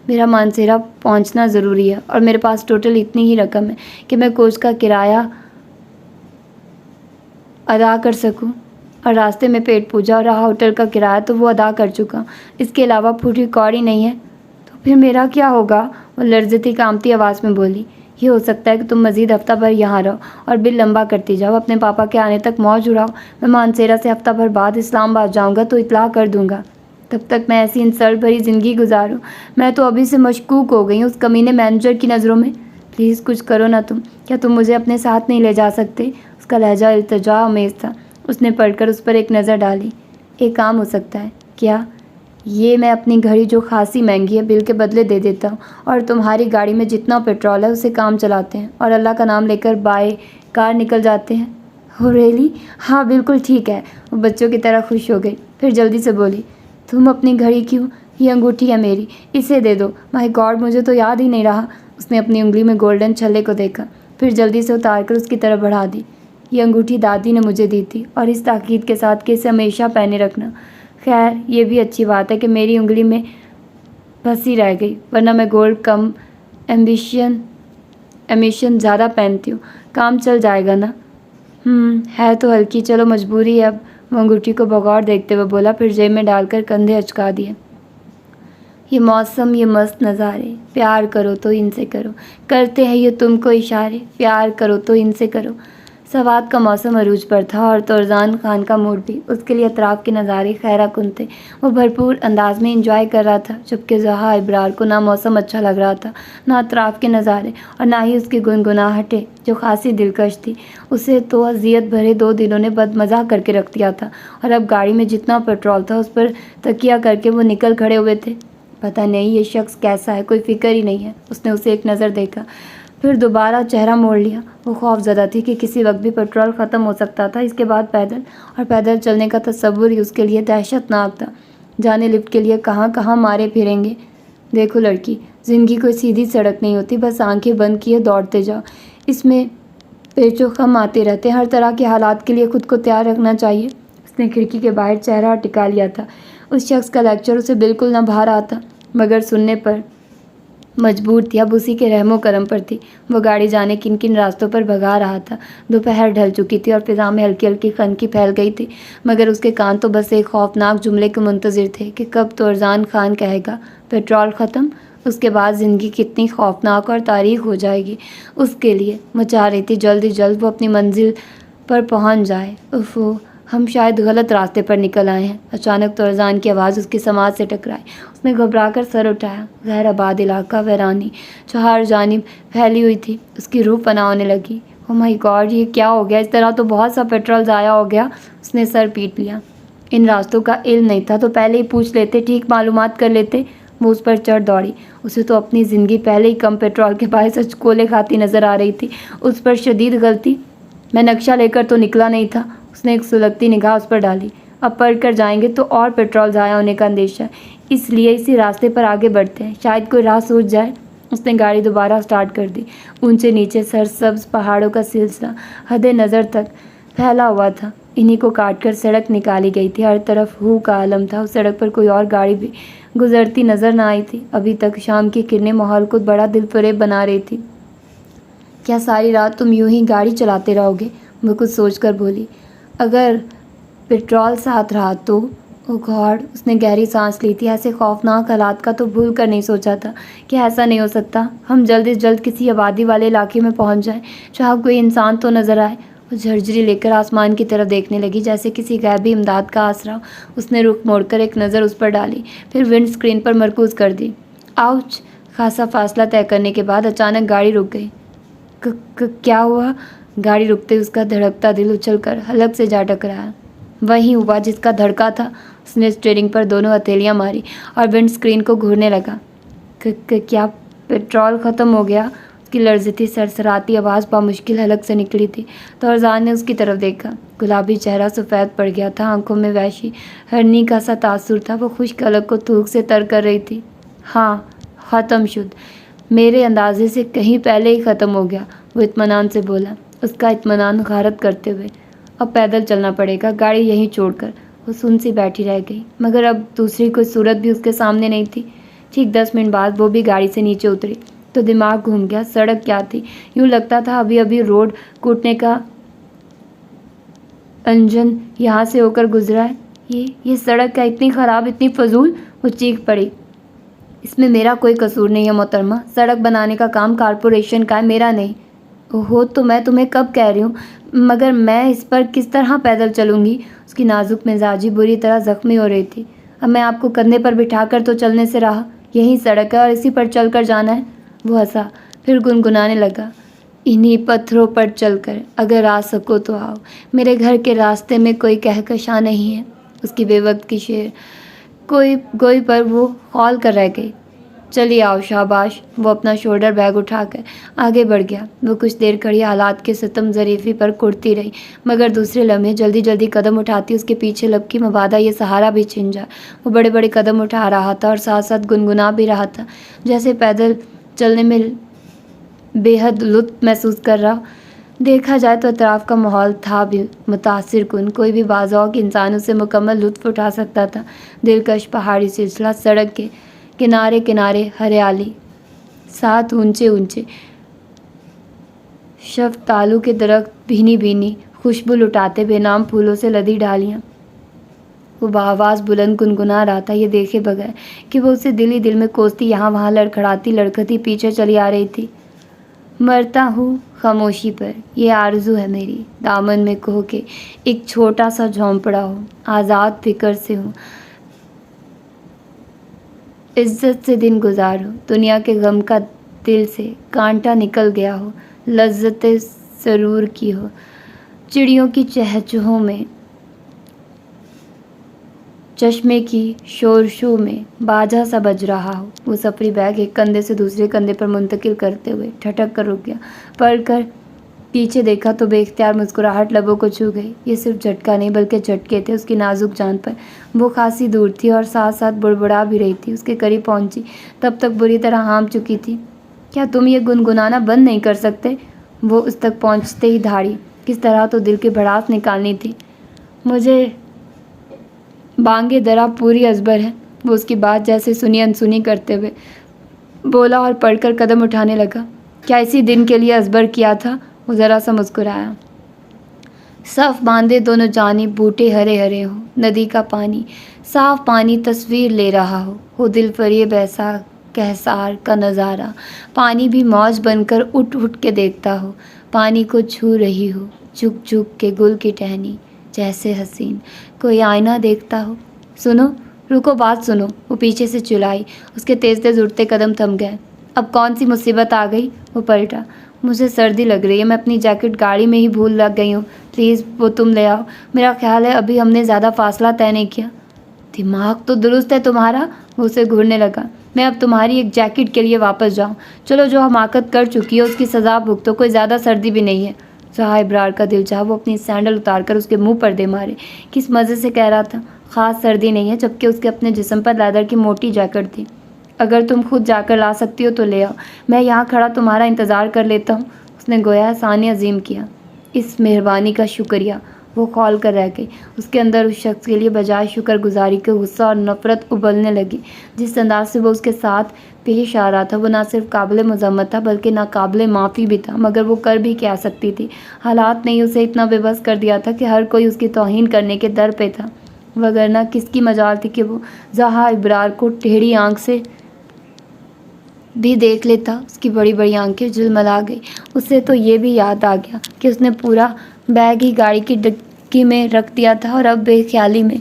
میرا مانسیرا پہنچنا ضروری ہے، اور میرے پاس ٹوٹل اتنی ہی رقم ہے کہ میں کوچ کا کرایہ ادا کر سکوں، اور راستے میں پیٹ پوجا اور رہا ہوٹل کا کرایہ تو وہ ادا کر چکا، اس کے علاوہ پھوٹی کوڑی نہیں ہے۔ تو پھر میرا کیا ہوگا؟ وہ لرزتی کانپتی آواز میں بولی۔ یہ ہو سکتا ہے کہ تم مزید ہفتہ بھر یہاں رہو اور بل لمبا کرتی جاؤ، اپنے پاپا کے آنے تک موج اڑاؤ۔ میں مانسیرا سے ہفتہ بھر بعد اسلام آباد جاؤں گا تو اطلاع کر دوں گا، تب تک میں ایسی انسلٹ بھری زندگی گزاروں۔ میں تو ابھی سے مشکوک ہو گئی ہوں اس کمینے مینیجر کی نظروں میں۔ प्लीज़ कुछ करो ना तुम, क्या तुम मुझे अपने साथ नहीं ले जा सकते? उसका लहजा इल्तिजा आमेज़ था। उसने पढ़कर उस पर एक नज़र डाली। एक काम हो सकता है क्या? ये मैं अपनी घड़ी जो खासी महंगी है बिल के बदले दे देता हूँ और तुम्हारी गाड़ी में जितना पेट्रोल है उसे काम चलाते हैं और अल्लाह का नाम लेकर बाय कार निकल जाते हैं। हो रियली? हाँ बिल्कुल ठीक है। वो बच्चों की तरह खुश हो गई, फिर जल्दी से बोली, तुम अपनी घड़ी क्यों? ये अंगूठी है मेरी, इसे दे दो। माय गॉड, मुझे तो याद ही नहीं रहा। उसने अपनी उंगली में गोल्डन छल्ले को देखा, फिर जल्दी से उतार कर उसकी तरफ बढ़ा दी। ये अंगूठी दादी ने मुझे दी थी और इस ताकीद के साथ कि इसे हमेशा पहने रखना। खैर ये भी अच्छी बात है कि मेरी उंगली में फंसी रह गई, वरना मैं गोल्ड कम एमिशन ज़्यादा पहनती हूँ। काम चल जाएगा ना? है तो हल्की, चलो मजबूरी है अब। वो अंगूठी को बगौर देखते हुए बोला, फिर जेब में डालकर कंधे अचका दिए। ये मौसम, ये मस्त नज़ारे, प्यार करो तो इनसे करो, करते हैं ये तुमको इशारे, प्यार करो तो इनसे करो। सवात का मौसम अरूज पर था और तोरजान खान का मूड भी। उसके लिए अतराफ़ के नज़ारे खैरा कुन थे। वो भरपूर अंदाज में इंजॉय कर रहा था, जबकि ज़हा इब्रार को ना मौसम अच्छा लग रहा था, ना अतराफ़ के नज़ारे और ना ही उसकी गुनगुनाहटें जो खासी दिलकश थी। उसे तो अजियत भरे 2 दिनों ने बदमज़ा करके रख दिया था और अब गाड़ी में जितना पेट्रोल था उस पर तकिया करके वो निकल खड़े हुए थे। पता नहीं ये शख्स कैसा है, कोई फिक्र ही नहीं है। उसने उसे एक नज़र देखा, फिर दोबारा चेहरा मोड़ लिया। वो खौफज़दा थी कि किसी वक्त भी पेट्रोल ख़त्म हो सकता था। इसके बाद पैदल चलने का तसव्वुर ही उसके लिए दहशतनाक था। जाने लिफ्ट के लिए कहाँ कहाँ मारे फिरेंगे। देखो लड़की, ज़िंदगी कोई सीधी सड़क नहीं होती, बस आंखें बंद किए दौड़ते जाओ। इसमें पेचो खम आते रहते हैं, हर तरह के हालात के लिए खुद को तैयार रखना चाहिए। उसने खिड़की के बाहर चेहरा टिका लिया था। उस शख्स का लेक्चर उसे बिल्कुल न भा रहा था, मगर सुनने पर मजबूर थी। अब उसी के रहमो करम पर थी। वो गाड़ी जाने किन किन रास्तों पर भगा रहा था। दोपहर ढल चुकी थी और फिज़ा में हल्की हल्की खनकी फैल गई थी, मगर उसके कान तो बस एक खौफनाक जुमले के मुंतज़िर थे कि कब तोरजान खान कहेगा पेट्रोल ख़त्म। उसके बाद ज़िंदगी कितनी खौफनाक और तारीख हो जाएगी उसके लिए। वो चाह रही थी जल्द ही जल्द वो अपनी मंजिल पर पहुंच जाए। उफ़ो, हम शायद गलत रास्ते पर निकल आए हैं। अचानक तोरजान की आवाज़ उसकी समाज से टकराई। उसने घबराकर सर उठाया। गैर आबाद इलाका, वीरानी चार जानिब फैली हुई थी। उसकी रूह पनाह होने लगी। ओ माय गॉड, ये क्या हो गया? इस तरह तो बहुत सा पेट्रोल ज़ाया हो गया। उसने सर पीट लिया। इन रास्तों का इल्म नहीं था तो पहले ही पूछ लेते, ठीक मालूमात कर लेते। वो उस पर चढ़ दौड़ी। उसे तो अपनी ज़िंदगी पहले ही कम पेट्रोल के बायस अचकोले खाती नज़र आ रही थी। उस पर शदीद गलती। मैं नक्शा लेकर तो निकला नहीं था। उसने एक सुलगती निगाह उस पर डाली। अब पढ़ कर जाएंगे तो और पेट्रोल ज़ाया होने का अंदेशा है, इसलिए इसी रास्ते पर आगे बढ़ते हैं, शायद कोई राह सूझ जाए। उसने गाड़ी दोबारा स्टार्ट कर दी। ऊंचे नीचे सरसब्ज पहाड़ों का सिलसिला हदे नज़र तक फैला हुआ था। इन्हीं को काटकर सड़क निकाली गई थी। हर तरफ हू का आलम था। उस सड़क पर कोई और गाड़ी भी गुजरती नज़र न आई थी। अभी तक शाम की किरणें माहौल को बड़ा दिलफरेब बना रही थी। क्या सारी रात तुम यूं ही गाड़ी चलाते रहोगे? वो कुछ सोचकर बोली। अगर पेट्रोल साथ रहा तो? ओ गॉड, उसने गहरी सांस ली थी। ऐसे खौफनाक हालात का तो भूल कर नहीं सोचा था कि ऐसा नहीं हो सकता। हम जल्द से जल्द किसी आबादी वाले इलाके में पहुंच जाएं, जहाँ कोई इंसान तो नज़र आए। वो झरझरी लेकर आसमान की तरफ देखने लगी, जैसे किसी गैबी इमदाद का आसरा। उसने रुख मोड़कर एक नज़र उस पर डाली, फिर विंड स्क्रीन पर मरकूज़ कर दी। आउच! खासा फासला तय करने के बाद अचानक गाड़ी रुक गई। क्या हुआ? गाड़ी रुकते उसका धड़कता दिल उछलकर हलक से जा टकराया। वही हुआ जिसका धड़का था। उसने स्टीयरिंग पर दोनों हथेलियां मारी और विंड स्क्रीन को घूरने लगा। क्या पेट्रोल ख़त्म हो गया? उसकी लर्ज़ती सरसराती आवाज़ बामुश्किल हलक से निकली थी। तोरजान ने उसकी तरफ देखा। गुलाबी चेहरा सफ़ेद पड़ गया था, आंखों में वैशी हरनी का सा तासुर था। वो खुश्क हलक को थूक से तर कर रही थी। हाँ, ख़त्म शुद्ध, मेरे अंदाजे से कहीं पहले ही ख़त्म हो गया, वो इत्मीनान से बोला, उसका इत्मीनान गारत करते हुए। अब पैदल चलना पड़ेगा, गाड़ी यहीं छोड़कर। वो सुन सी बैठी रह गई, मगर अब दूसरी कोई सूरत भी उसके सामने नहीं थी। ठीक 10 मिनट बाद वो भी गाड़ी से नीचे उतरी तो दिमाग घूम गया। सड़क क्या थी? यूँ लगता था अभी अभी रोड कूटने का अंजन यहाँ से होकर गुजरा है। ये सड़क क्या इतनी ख़राब, इतनी फजूल? वो चीख पड़ी। इसमें मेरा कोई कसूर नहीं है मोहतरमा। सड़क बनाने का काम कारपोरेशन का है, मेरा नहीं। हो तो मैं तुम्हें कब कह रही हूँ, मगर मैं इस पर किस तरह पैदल चलूँगी? उसकी नाजुक मिजाजी बुरी तरह ज़ख्मी हो रही थी। अब मैं आपको कंधे पर बिठाकर तो चलने से रहा, यही सड़क है और इसी पर चल कर जाना है। वो हंसा, फिर गुनगुनाने लगा, इन्हीं पत्थरों पर चलकर अगर आ सको तो आओ, मेरे घर के रास्ते में कोई कहकशां नहीं है। उसकी बेवक्त की शेर कोई गोई पर वो खौल कर रह गई। चलिए आओ, शाबाश। वो अपना शोल्डर बैग उठाकर आगे बढ़ गया। वो कुछ देर खड़ी हालात के सितम ज़रीफ़ी पर कुड़ती रही, मगर दूसरे लम्हे जल्दी जल्दी कदम उठाती उसके पीछे लपकी मबादा ये सहारा भी छिन जाए। वो बड़े बड़े कदम उठा रहा था और साथ साथ गुनगुना भी रहा था, जैसे पैदल चलने में बेहद लुत्फ़ महसूस कर रहा। देखा जाए तो अतराफ़ का माहौल था भी मुतासिर कुन। कोई भी बाज़ौक़ इंसान उससे मुकम्मल लुत्फ़ उठा सकता था। दिलकश पहाड़ी सिलसिला, सड़क के किनारे किनारे हरियाली, साथ ऊंचे ऊंचे शफतालू के दरख्त, भीनी भीनी खुशबू लुटाते बेनाम फूलों से लदी डालियाँ। वो बाआवाज़ बुलंद गुनगुना रहा था, ये देखे बगैर कि वो उसे दिल ही दिल में कोसती यहाँ वहाँ लड़खड़ाती लड़खती पीछे चली आ रही थी। मरता हूँ खामोशी पर, ये आरज़ू है मेरी, दामन में कोह के एक छोटा सा झोंपड़ा हो, आज़ाद फिक्र से हूँ, इज्जत से दिन गुजारो, दुनिया के गम का दिल से कांटा निकल गया हो, लज्जत सरूर की हो, चिड़ियों की चहचहों में, चश्मे की शोरशों में बाजा सा बज रहा हो। वो सफरी बैग एक कंधे से दूसरे कंधे पर मुंतकिल करते हुए ठटक कर रुक गया। पढ़कर पीछे देखा तो बेख्तियार मुस्कुराहट लबों को छू गई। ये सिर्फ झटका नहीं बल्कि झटके थे उसकी नाजुक जान पर। वो खासी दूर थी और साथ साथ बुड़बुड़ा भी रही थी। उसके करीब पहुंची तब तक बुरी तरह हांम चुकी थी। क्या तुम ये गुनगुनाना बंद नहीं कर सकते? वो उस तक पहुंचते ही धाड़ी, किस तरह तो दिल की भड़ास निकालनी थी। मुझे बांगे दरा पूरी अजबर है। वो उसकी बात जैसे सुनी अनसुनी करते हुए बोला और पढ़कर कदम उठाने लगा। क्या इसी दिन के लिए अजबर किया था? वो ज़रा सा मुस्कुराया। सफ़ बांधे दोनों जानिब बूटे हरे हरे हो, नदी का पानी साफ पानी तस्वीर ले रहा हो दिल फरेब ऐसा कहसार का नज़ारा, पानी भी मौज बनकर उठ उठ के देखता हो, पानी को छू रही हो झुक झुक के गुल की टहनी जैसे हसीन, कोई आईना देखता हो। सुनो, रुको, बात सुनो। वो पीछे से चिल्लाई। उसके तेज़ तेज़ उठते कदम थम गए। अब कौन सी मुसीबत आ गई? वो पलटा। मुझे सर्दी लग रही है, मैं अपनी जैकेट गाड़ी में ही भूल लग गई हूँ, प्लीज़ वो तुम ले आओ। मेरा ख्याल है अभी हमने ज़्यादा फासला तय नहीं किया। दिमाग तो दुरुस्त है तुम्हारा। वो उसे घूरने लगा। मैं अब तुम्हारी एक जैकेट के लिए वापस जाऊँ? चलो, जो हमाकत कर चुकी है उसकी सज़ा भुगतो, कोई ज़्यादा सर्दी भी नहीं है। साहा इब्रार का दिल चाहा वो अपनी सैंडल उतारकर उसके मुंह पर दे मारे। किस मज़े से कह रहा था, ख़ास सर्दी नहीं है, जबकि उसके अपने जिस्म पर लेदर की मोटी जैकेट थी। अगर तुम खुद जाकर ला सकती हो तो ले आओ, मैं यहाँ खड़ा तुम्हारा इंतज़ार कर लेता हूँ। उसने गोया एहसान अजीम किया। इस मेहरबानी का शुक्रिया। वो खौल कर रह गई। उसके अंदर उस शख्स के लिए बजाय शुक्रगुजारी के गुस्सा और नफ़रत उबलने लगी। जिस अंदाज से वो उसके साथ पेश आ रहा था वो ना सिर्फ काबिल मज़म्मत था बल्कि नाकाबिल माफ़ी भी था, मगर वो कर भी क्या सकती थी। हालात ने उसे इतना बेबस कर दिया था कि हर कोई उसकी तौहीन करने के दर पे था, वगरना किसकी मजाल थी कि वो ज़हा इब्रार को टेढ़ी आंख से भी देख लेता। उसकी बड़ी बड़ी आंखें झिलमिला गई। उसे तो ये भी याद आ गया कि उसने पूरा बैग ही गाड़ी की डिक्की में रख दिया था और अब बेख्याली में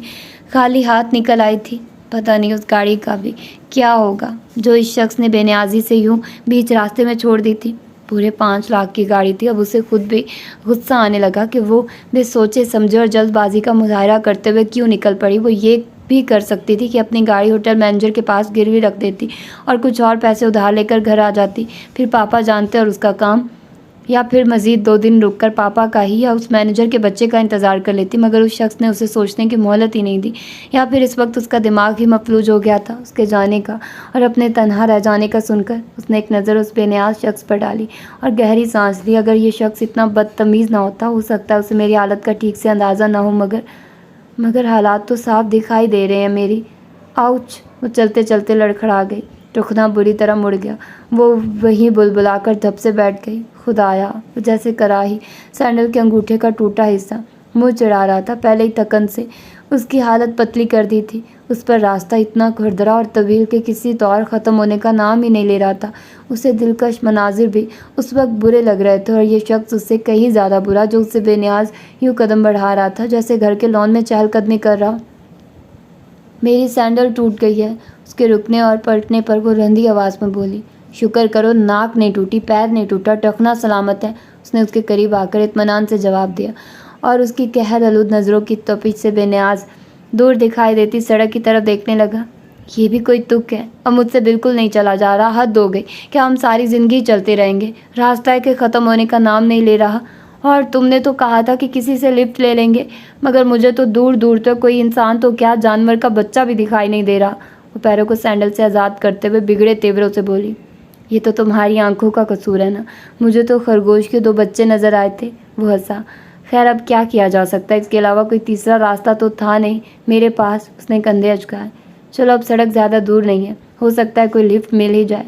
खाली हाथ निकल आई थी। पता नहीं उस गाड़ी का भी क्या होगा जो इस शख्स ने बेनियाजी से यूं बीच रास्ते में छोड़ दी थी। पूरे 5 लाख की गाड़ी थी। अब उसे खुद भी गुस्सा आने लगा कि वो बेसोचे समझे और जल्दबाजी का मुजाहरा करते हुए क्यों निकल पड़ी। वो ये भी कर सकती थी कि अपनी गाड़ी होटल मैनेजर के पास गिरवी रख देती और कुछ और पैसे उधार लेकर घर आ जाती, फिर पापा जानते और उसका काम, या फिर मज़ीद 2 दिन रुककर पापा का ही या उस मैनेजर के बच्चे का इंतज़ार कर लेती, मगर उस शख्स ने उसे सोचने की मोहलत ही नहीं दी। या फिर इस वक्त उसका दिमाग ही मफलूज हो गया था उसके जाने का और अपने तन्हा रह जाने का सुनकर। उसने एक नज़र उस बेनियाज शख्स पर डाली और गहरी सांस ली। अगर ये शख्स इतना बदतमीज़ ना होता, हो सकता है उसे मेरी हालत का ठीक से अंदाज़ा ना हो, मगर हालात तो साफ दिखाई दे रहे हैं मेरी। आउच! वो चलते चलते लड़खड़ा गई। रुखना बुरी तरह मुड़ गया। वो वहीं बुलबुलाकर धप से बैठ गई। खुदाया! वो जैसे कराही सैंडल के अंगूठे का टूटा हिस्सा मुँह चढ़ा रहा था। पहले ही थकन से उसकी हालत पतली कर दी थी। उस पर रास्ता इतना खुरदरा और तवील के किसी तौर ख़त्म होने का नाम ही नहीं ले रहा था। उसे दिलकश मनाजिर भी उस वक्त बुरे लग रहे थे और ये शख्स उससे कहीं ज़्यादा बुरा जो उससे बेनियाज यूँ कदम बढ़ा रहा था जैसे घर के लॉन में चहलकदमी कर रहा। मेरी सैंडल टूट गई है। उसके रुकने और पलटने पर वो रंधी आवाज़ में बोली। शुक्र करो नाक नहीं टूटी, पैर नहीं टूटा, टखना सलामत है। उसने उसके करीब आकर इत्मीनान से जवाब दिया और उसकी कहर आलूद नज़रों की तपिश से बेनियाज दूर दिखाई देती सड़क की तरफ देखने लगा। ये भी कोई तुक है? अब मुझसे बिल्कुल नहीं चला जा रहा, हद हो गई। क्या हम सारी ज़िंदगी चलते रहेंगे? रास्ता है कि ख़त्म होने का नाम नहीं ले रहा। और तुमने तो कहा था कि किसी से लिफ्ट ले लेंगे, मगर मुझे तो दूर दूर तक कोई इंसान तो क्या जानवर का बच्चा भी दिखाई नहीं दे रहा। वो पैरों को सैंडल से आज़ाद करते हुए बिगड़े तेवरों से बोली, ये तो तुम्हारी आंखों का कसूर है ना, मुझे तो खरगोश के 2 बच्चे नज़र आए थे। वो हंसा। खैर अब क्या किया जा सकता है, इसके अलावा कोई तीसरा रास्ता तो था नहीं मेरे पास। उसने कंधे अचकाए। चलो अब सड़क ज़्यादा दूर नहीं है, हो सकता है कोई लिफ्ट मिल ही जाए,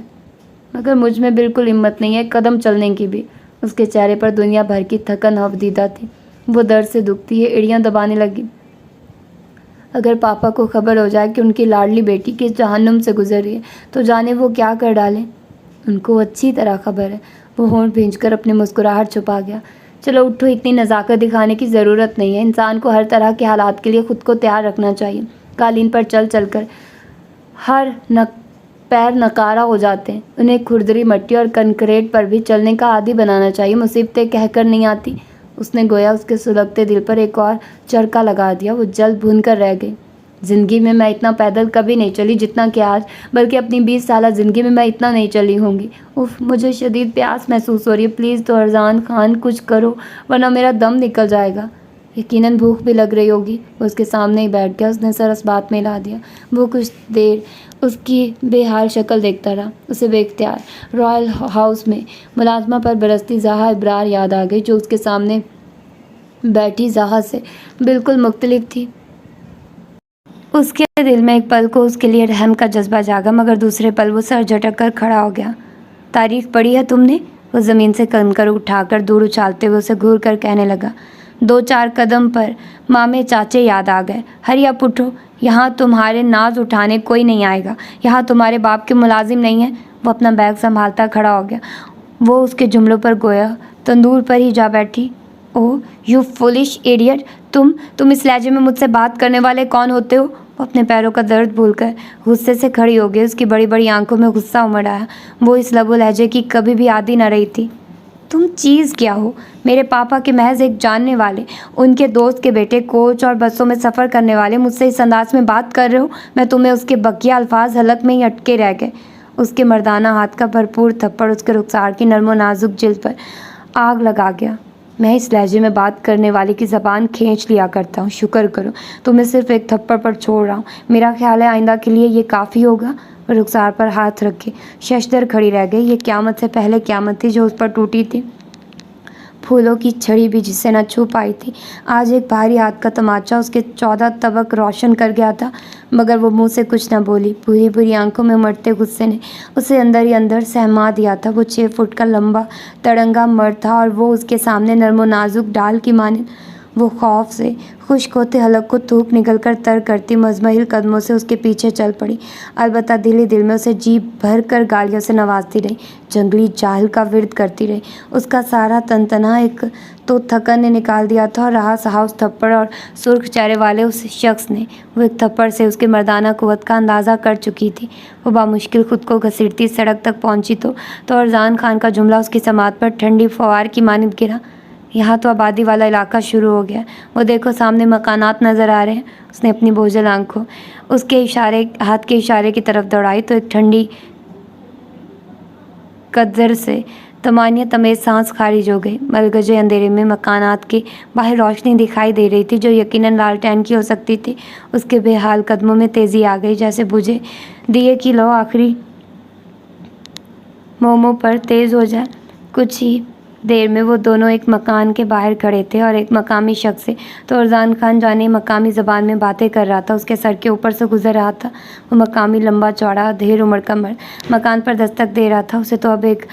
मगर मुझ में बिल्कुल हिम्मत नहीं है कदम चलने की भी। उसके चेहरे पर दुनिया भर की थकन अवदीदा थी। वो दर्द से दुखती है एड़ियाँ दबाने लगी। अगर पापा को खबर हो जाए कि उनकी लाडली बेटी किस जहन्नुम से गुजर रही है तो जाने वो क्या कर डालें। उनको अच्छी तरह खबर है। वो होंठ भींचकर अपनी मुस्कुराहट छुपा गया। चलो उठो, इतनी नज़ाकत दिखाने की ज़रूरत नहीं है। इंसान को हर तरह के हालात के लिए खुद को तैयार रखना चाहिए। कालीन पर चल चल कर हर पैर नकारा हो जाते हैं। उन्हें खुरदरी मिट्टी और कंक्रीट पर भी चलने का आदी बनाना चाहिए। मुसीबतें कहकर नहीं आती। उसने गोया उसके सुलगते दिल पर एक और चरका लगा दिया। वो जल भून कर रह गई। ज़िंदगी में मैं इतना पैदल कभी नहीं चली जितना कि आज, बल्कि अपनी 20 साल ज़िंदगी में मैं इतना नहीं चली होंगी। उफ, मुझे शदीद प्यास महसूस हो रही है। प्लीज़ तो अरजान खान कुछ करो, वरना मेरा दम निकल जाएगा। यकीनन भूख भी लग रही होगी। वो उसके सामने ही बैठ गया। उसने सर इस बात में हिला दिया। वो कुछ देर उसकी बेहाल शक्ल देखता रहा। उसे बेख्तियार रॉयल हाउस में मुलाजमा पर बरसती ज़ाहा इब्रार याद आ गई, जो उसके सामने बैठी ज़ाहा से बिल्कुल मुख्तलिफ थी। उसके दिल में एक पल को उसके लिए रहम का जज्बा जागा, मगर दूसरे पल वो सर झटक कर खड़ा हो गया। तारीख पढ़ी है तुमने? वो ज़मीन से कंकर उठाकर दूर उछालते हुए उसे घूर कर कहने लगा। 2-4 कदम पर मामे चाचे याद आ गए। हरी अप उठो, यहाँ तुम्हारे नाज उठाने कोई नहीं आएगा। यहाँ तुम्हारे बाप के मुलाजिम नहीं है। वो अपना बैग संभालता खड़ा हो गया। वो उसके जुमलों पर गोया तंदूर पर ही जा बैठी। ओह यू फुलिश इडियट, तुम इस लहजे में मुझसे बात करने वाले कौन होते हो? वो अपने पैरों का दर्द भूलकर गुस्से से खड़ी हो गई। उसकी बड़ी बड़ी आंखों में गुस्सा उमड़ आया। वो इस लबो लहजे की कभी भी आदी न रही थी। तुम चीज़ क्या हो? मेरे पापा के महज एक जानने वाले, उनके दोस्त के बेटे, कोच और बसों में सफ़र करने वाले मुझसे इस अंदाज में बात कर रहे हो? मैं तुम्हें उसके बकिया अल्फाज हलक में ही अटके रह गए। उसके मर्दाना हाथ का भरपूर थप्पड़ उसके रुखसार की नर्मो नाजुक जिल्द पर आग लगा गया। मैं इस लहजे में बात करने वाले की ज़बान खींच लिया करता हूँ। शुक्र करो तुम्हें सिर्फ एक थप्पड़ पर छोड़ रहा हूँ। मेरा ख्याल है आइंदा के लिए ये काफ़ी होगा। रुखसार पर हाथ रखे शशदर खड़ी रह गई। ये क़यामत से पहले क़यामत थी जो उस पर टूटी थी। फूलों की छड़ी भी जिसे न छू पाई थी। आज एक भारी हाथ का तमाचा उसके 14 तबक रोशन कर गया था, मगर वो मुंह से कुछ न बोली। बुरी बुरी आंखों में उमड़ते गुस्से ने उसे अंदर ही अंदर सहमा दिया था। वो 6 फुट का लंबा तड़ंगा मर्द था और वो उसके सामने नर्मो नाजुक डाल की माने। वो खौफ से खुश्क होते हलक को थूक निकल कर तर करती मजमहिल कदमों से उसके पीछे चल पड़ी। अलबत्ता दिल ही दिल में उसे जी भर कर गालियों से नवाजती रही, जंगली जाहिल का विर्द करती रही। उसका सारा तनतना एक तो थकन ने निकाल दिया था और रहा सहा उस थप्पड़ और सुर्ख चेहरे वाले उस शख्स ने। वो एक थप्पड़ से उसके मर्दाना कुव्वत का अंदाज़ा कर चुकी थी। वो बामुश्किल खुद को घसीटती सड़क तक पहुंची तो अरजान खान का जुमला उसकी समात पर ठंडी फवार की मानिंद गिरा। यहाँ तो आबादी वाला इलाका शुरू हो गया। वो देखो सामने मकानात नज़र आ रहे हैं। उसने अपनी बोझल आंखों उसके हाथ के इशारे की तरफ दौड़ाई तो एक ठंडी कदर से तमानिया तमेज सांस खारिज हो गई। मलगजे अंधेरे में मकानात के बाहर रोशनी दिखाई दे रही थी, जो यकीनन लालटेन की हो सकती थी। उसके बेहाल कदमों में तेज़ी आ गई, जैसे बुझे दिए की लौ आखिरी मोमो पर तेज़ हो जाए। कुछ ही देर में वो दोनों एक मकान के बाहर खड़े थे और एक मकामी शख्स से तो अरजान खान जाने मकामी ज़बान में बातें कर रहा था उसके सर के ऊपर से गुजर रहा था। वो मकामी लंबा चौड़ा ढेर उम्र का मर्द मकान पर दस्तक दे रहा था। उसे तो अब एक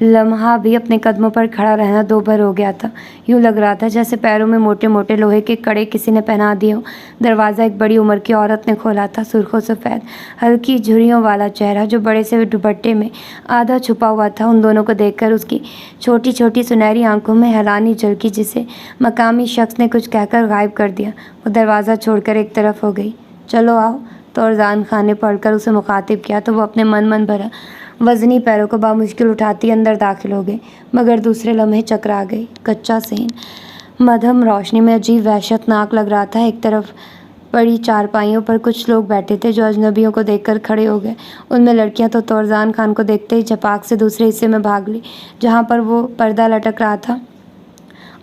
लम्हा भी अपने कदमों पर खड़ा रहना दोभर हो गया था। यूँ लग रहा था जैसे पैरों में मोटे मोटे लोहे के कड़े किसी ने पहना दिए हो। दरवाज़ा एक बड़ी उम्र की औरत ने खोला था। सुर्खों सफ़ेद हल्की झुर्रियों वाला चेहरा जो बड़े से दुपट्टे में आधा छुपा हुआ था। उन दोनों को देखकर उसकी छोटी छोटी सुनहरी आंखों में हैरानी झलकी, जिसे मकामी शख्स ने कुछ कहकर गायब कर दिया। वो दरवाज़ा छोड़कर एक तरफ हो गई। चलो आओ, तो अरजान खान ने पढ़कर उसे मुखातिब किया तो वो अपने मन भरा वज़नी पैरों को बामुश्किल उठाती अंदर दाखिल हो गई, मगर दूसरे लम्हे चकरा गई। कच्चा सीन मध्यम रोशनी में अजीब वहशतनाक लग रहा था। एक तरफ बड़ी चारपाइयों पर कुछ लोग बैठे थे जो अजनबियों को देखकर खड़े हो गए। उनमें लड़कियां तो तौरजान खान को देखते ही झपाक से दूसरे हिस्से में भाग ली जहां पर वो पर्दा लटक रहा था।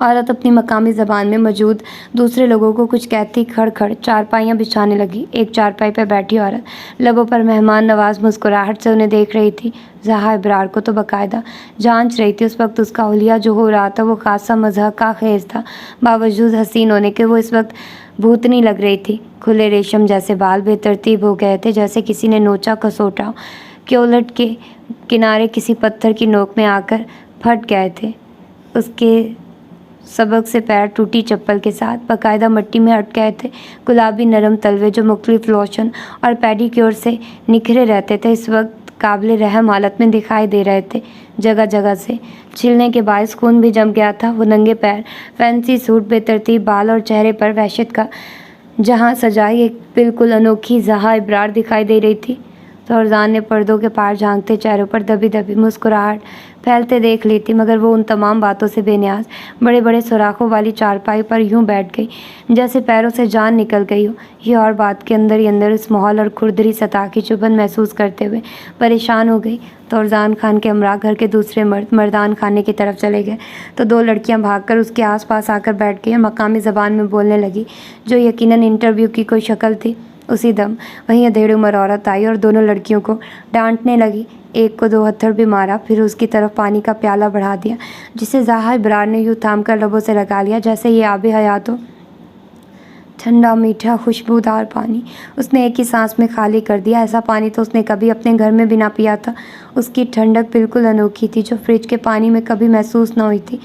औरत अपनी मकामी ज़बान में मौजूद दूसरे लोगों को कुछ कहती खड़ चारपाइयाँ बिछाने लगी। एक चारपाई पर बैठी औरत लबों पर मेहमान नवाज मुस्कुराहट से उन्हें देख रही थी। ज़हा इब्रार को तो बाकायदा जांच रही थी। उस वक्त उसका हुलिया जो हो रहा था वो खासा मज़हक़ा खेज़ था। बावजूद हसीन होने के वो इस वक्त भूतनी लग रही थी। खुले रेशम जैसे बाल बेतरतीब हो गए थे, जैसे किसी ने नोचा कसोटा के उलट के किनारे किसी पत्थर की नोक में आकर फट गए थे। उसके सबक से पैर टूटी चप्पल के साथ बाकायदा मिट्टी में अट गए थे। गुलाबी नरम तलवे जो मुख्तलिफ लोशन और पेडिक्योर से निखरे रहते थे इस वक्त काबिल रहम हालत में दिखाई दे रहे थे। जगह जगह से छिलने के बायस खून भी जम गया था। वो नंगे पैर, फैंसी सूट, बेतरतीब बाल और चेहरे पर वहशत का जहाँ सजाई एक बिल्कुल अनोखी ज़हा इब्रार दिखाई दे रही थी। तौरजान ने पर्दों के पार झांकते चेहरों पर दबी दबी मुस्कुराहट फैलते देख ली थी, मगर वो उन तमाम बातों से बेनियाज बड़े बड़े सुराखों वाली चारपाई पर यूं बैठ गई जैसे पैरों से जान निकल गई हो। ये और बात के अंदर ही अंदर इस माहौल और खुरदरी सतह की चुभन महसूस करते हुए परेशान हो गई। तौरजान खान के हमरा घर के दूसरे मर्द मर्दान खाने की तरफ चले गए तो दो लड़कियां भागकर उसके आसपास आकर बैठ गई और मकामी ज़बान में बोलने लगी जो यकीनन इंटरव्यू की कोई शक्ल थी। उसी दम वहीं अधेड़ उम्र औरत आई और दोनों लड़कियों को डांटने लगी। एक को 2 हत्थड़ भी मारा, फिर उसकी तरफ पानी का प्याला बढ़ा दिया जिसे ज़हा इब्रार ने यूँ थाम कर लबों से लगा लिया जैसे ये आबे हयात हो। ठंडा मीठा खुशबूदार पानी उसने एक ही सांस में खाली कर दिया। ऐसा पानी तो उसने कभी अपने घर में भी ना पिया था। उसकी ठंडक बिल्कुल अनोखी थी जो फ्रिज के पानी में कभी महसूस न हुई थी।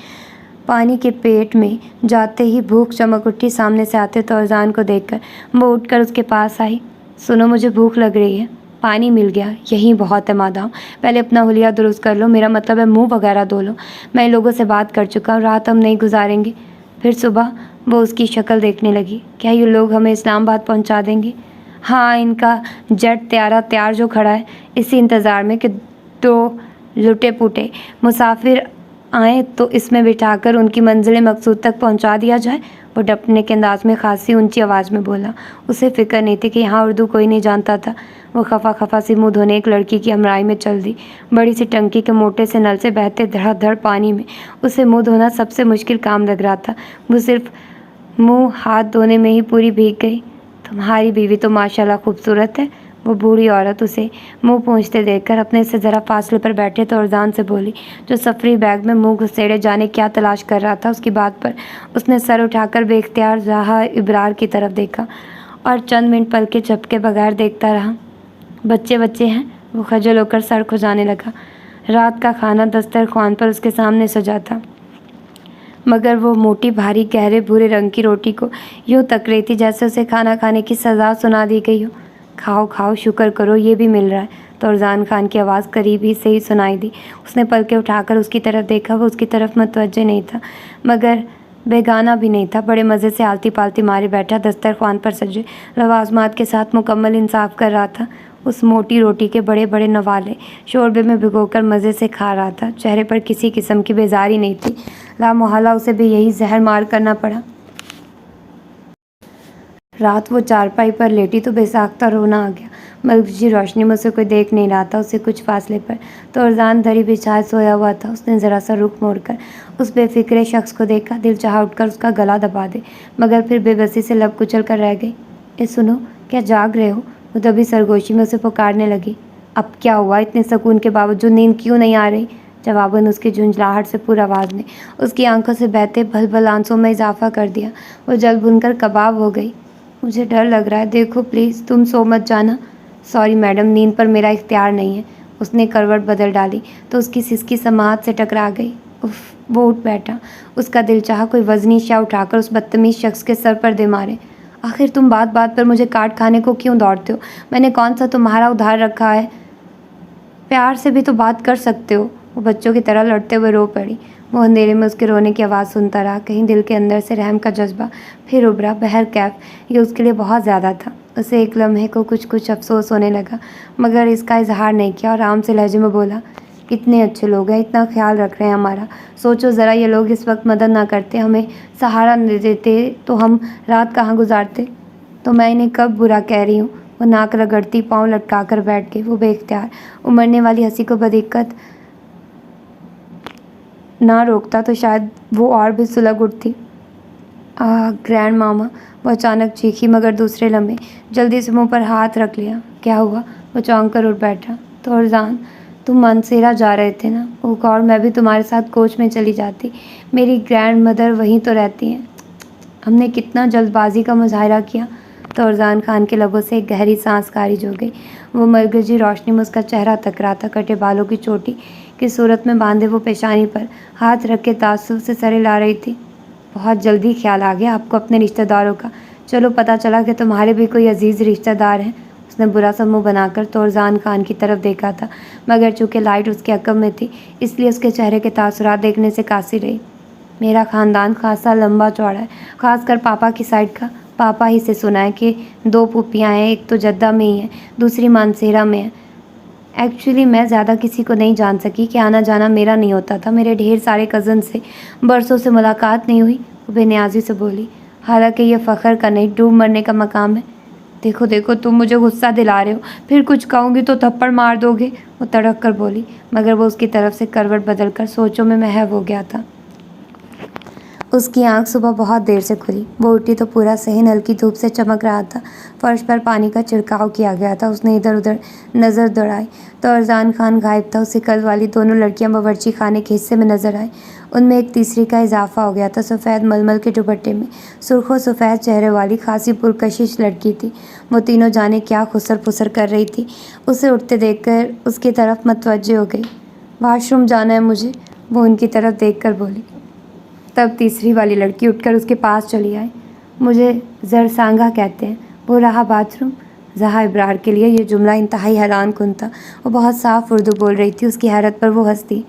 पानी के पेट में जाते ही भूख चमक उठी। सामने से आते तौरजान को देखकर वो उठकर उसके पास आई। सुनो, मुझे भूख लग रही है। पानी मिल गया, यही बहुत है मादाम। पहले अपना हुलिया दुरुस्त कर लो, मेरा मतलब है मुंह वगैरह धो लो। मैं इन लोगों से बात कर चुका हूँ, रात हम नहीं गुजारेंगे। फिर सुबह वो उसकी शक्ल देखने लगी। क्या ये लोग हमें इस्लामाबाद पहुँचा देंगे? हाँ, इनका जेट तैयार जो खड़ा है इसी इंतज़ार में कि 2 लुटे पुटे मुसाफिर आए तो इसमें बिठाकर उनकी मंजिल मकसूद तक पहुंचा दिया जाए। वो डपने के अंदाज में खासी ऊंची आवाज़ में बोला। उसे फिक्र नहीं थी कि यहाँ उर्दू कोई नहीं जानता था। वो खफा सी मुँह धोने एक लड़की की हमराई में चल दी। बड़ी सी टंकी के मोटे से नल से बहते धड़ाधड़ पानी में उसे मुँह धोना सबसे मुश्किल काम लग रहा था। वो सिर्फ मुँह हाथ धोने में ही पूरी भीग गई। तुम्हारी बीवी तो माशाल्लाह खूबसूरत है। वो बूढ़ी औरत उसे मुंह पोंछते देखकर अपने से ज़रा फासले पर बैठे तौरजान से बोली जो सफरी बैग में मुंह घुसेड़े जाने क्या तलाश कर रहा था। उसकी बात पर उसने सर उठाकर बेख्तियार ज़हा इब्रार की तरफ देखा और चंद मिनट पलके झपके बगैर देखता रहा। बच्चे हैं। वो खजल होकर सर खुजाने लगा। रात का खाना दस्तरख्वान पर उसके सामने सजा था, मगर वो मोटी भारी गहरे भूरे रंग की रोटी को यूँ तक रही थी जैसे उसे खाना खाने की सज़ा सुना दी गई हो। खाओ, शुक्र करो ये भी मिल रहा है। तौरजान खान की आवाज़ करीब ही से ही सुनाई दी। उसने पलके उठाकर उसकी तरफ देखा। वो उसकी तरफ मुतवज्जे नहीं था, मगर बेगाना भी नहीं था। बड़े मज़े से आलती पालती मारे बैठा दस्तरख्वान पर सजे लवाज़मात के साथ मुकम्मल इंसाफ कर रहा था। उस मोटी रोटी के बड़े बड़े नवाले शोरबे में भिगोकर मज़े से खा रहा था। चेहरे पर किसी किस्म की बेजारी नहीं थी। लामोहल्ला उसे भी यही जहर मार करना पड़ा। रात वो चारपाई पर लेटी तो बेसाख्ता रोना आ गया। मलबजी रोशनी में उसे कोई देख नहीं रहा था। उसे कुछ फासले पर तौरजान दरी बिछाए सोया हुआ था। उसने ज़रा सा रुख मोड़कर उस बेफिक्रे शख्स को देखा। दिल चाहा उठकर उसका गला दबा दे, मगर फिर बेबसी से लब कुचल कर रह गई। ए सुनो, क्या जाग रहे हो? वो तभी सरगोशी में उसे पुकारने लगी। अब क्या हुआ? इतने सुकून के बावजूद नींद क्यों नहीं आ रही? जवाबन उसकी झुंझलाहट से पूरी आवाज़ ने उसकी आंखों से बहते भल आंसुओं में इजाफा कर दिया। वो जल भुनकर कबाब हो गई। मुझे डर लग रहा है, देखो प्लीज़, तुम सो मत जाना। सॉरी मैडम, नींद पर मेरा इख्तियार नहीं है। उसने करवट बदल डाली तो उसकी सिसकी समात से टकरा गई। उफ, वो उठ बैठा। उसका दिल चाहा कोई वज़नी शा उठाकर उस बदतमीज़ शख्स के सर पर दे मारे। आखिर तुम बात बात पर मुझे काट खाने को क्यों दौड़ते हो? मैंने कौन सा तुम्हारा उधार रखा है? प्यार से भी तो बात कर सकते हो। वो बच्चों की तरह लड़ते हुए रो पड़ी। वो अंधेरे में उसके रोने की आवाज़ सुनता रहा। कहीं दिल के अंदर से रहम का जज्बा फिर उभरा। बहरकैफ ये उसके लिए बहुत ज़्यादा था। उसे एक लम्हे को कुछ कुछ अफसोस होने लगा, मगर इसका इजहार नहीं किया और आराम से लहजे में बोला, इतने अच्छे लोग हैं, इतना ख्याल रख रहे हैं हमारा। सोचो ज़रा, ये लोग इस वक्त मदद ना करते, हमें सहारा न देते तो हम रात कहाँ गुजारते। तो मैं इन्हें कब बुरा कह रही हूँ। वो नाक रगड़ती पाँव लटका कर बैठ गई। वो बेख्तियार उमड़ने वाली हंसी को बदिक्कत ना रोकता तो शायद वो और भी सुलग उठती। ग्रैंड मामा, वो अचानक चीखी, मगर दूसरे लम्हे जल्दी से मुंह पर हाथ रख लिया। क्या हुआ? वो चौंक कर उठ बैठा। तो अरजान, तुम मानसेरा जा रहे थे ना? ओह गॉड, मैं भी तुम्हारे साथ कोच में चली जाती। मेरी ग्रैंड मदर वहीं तो रहती हैं। हमने कितना जल्दबाजी का मुजाहरा किया। तो अरजान खान के लबों से एक गहरी सांस खारिज हो गई। वो मरकजी रोशनी में उसका चेहरा तकरा था। कटे बालों की चोटी की सूरत में बांधे वो पेशानी पर हाथ रख के तासुब से सरे ला रही थी। बहुत जल्दी ख्याल आ गया आपको अपने रिश्तेदारों का। चलो, पता चला कि तुम्हारे भी कोई अजीज़ रिश्तेदार हैं। उसने बुरा सा मुँह बनाकर तोरजान खान की तरफ देखा था, मगर चूँकि लाइट उसके अकब में थी इसलिए उसके चेहरे के तासुरात देखने से कासी रही। मेरा ख़ानदान खासा लंबा चौड़ा है, ख़ासकर पापा की साइड का। पापा ही से सुना है कि 2 फूफियाँ हैं, एक तो जद्दा में ही है, दूसरी मानसेरा में है। एक्चुअली मैं ज़्यादा किसी को नहीं जान सकी कि आना जाना मेरा नहीं होता था। मेरे ढेर सारे कज़न से बरसों से मुलाकात नहीं हुई। वो बेनियाजी से बोली, हालांकि ये फ़ख्र का नहीं, डूब मरने का मकाम है। देखो देखो, तुम मुझे गुस्सा दिला रहे हो, फिर कुछ कहूँगी तो थप्पड़ मार दोगे। वो तड़क कर बोली, मगर वो उसकी तरफ से करवट बदल कर सोचों में महव हो गया था। उसकी आंख सुबह बहुत देर से खुली। वो उठी तो पूरा सहन हल्की धूप से चमक रहा था। फर्श पर पानी का छिड़काव किया गया था। उसने इधर उधर नज़र दौड़ाई तो अरजान खान गायब था। उसे कल वाली दोनों लड़कियां बावर्ची खाने के हिस्से में नजर आई। उनमें एक तीसरी का इजाफा हो गया था। सफ़ेद मलमल के दुपट्टे में सुर्खो सफ़ेद चेहरे वाली खासी पुरकशिश लड़की थी। वो तीनों जाने क्या खुसर फुसर कर रही थी। उसे उठते देखकर उसकी तरफ मतवज्जे हो गई। वॉशरूम जाना है मुझे, वो उनकी तरफ देखकर बोली। तब तीसरी वाली लड़की उठकर उसके पास चली आई। मुझे जरसांगा कहते हैं, वो रहा बाथरूम। ज़हा इब्रार के लिए ये जुमला इंतहाई हैरान कुन था। वो बहुत साफ़ उर्दू बोल रही थी। उसकी हैरत पर वो हंसती।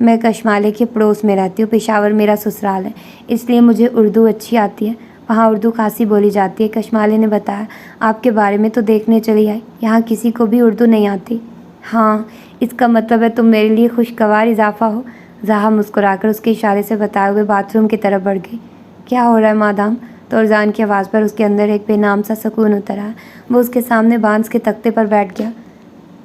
मैं कशमाले के पड़ोस में रहती हूँ, पेशावर मेरा ससुराल है, इसलिए मुझे उर्दू अच्छी आती है। वहाँ उर्दू खासी बोली जाती है। कशमाले ने बताया, आपके बारे में तो देखने चली आई, यहाँ किसी को भी उर्दू नहीं आती। हाँ, इसका मतलब है तुम मेरे लिए खुशगवार इजाफा हो। ज़हा मुस्कुराकर उसके इशारे से बताए हुए बाथरूम की तरफ बढ़ गई। क्या हो रहा है मादाम? तो अरजान की आवाज़ पर उसके अंदर एक बेनाम सा सुकून उतर आया। वो उसके सामने बांस के तख्ते पर बैठ गया।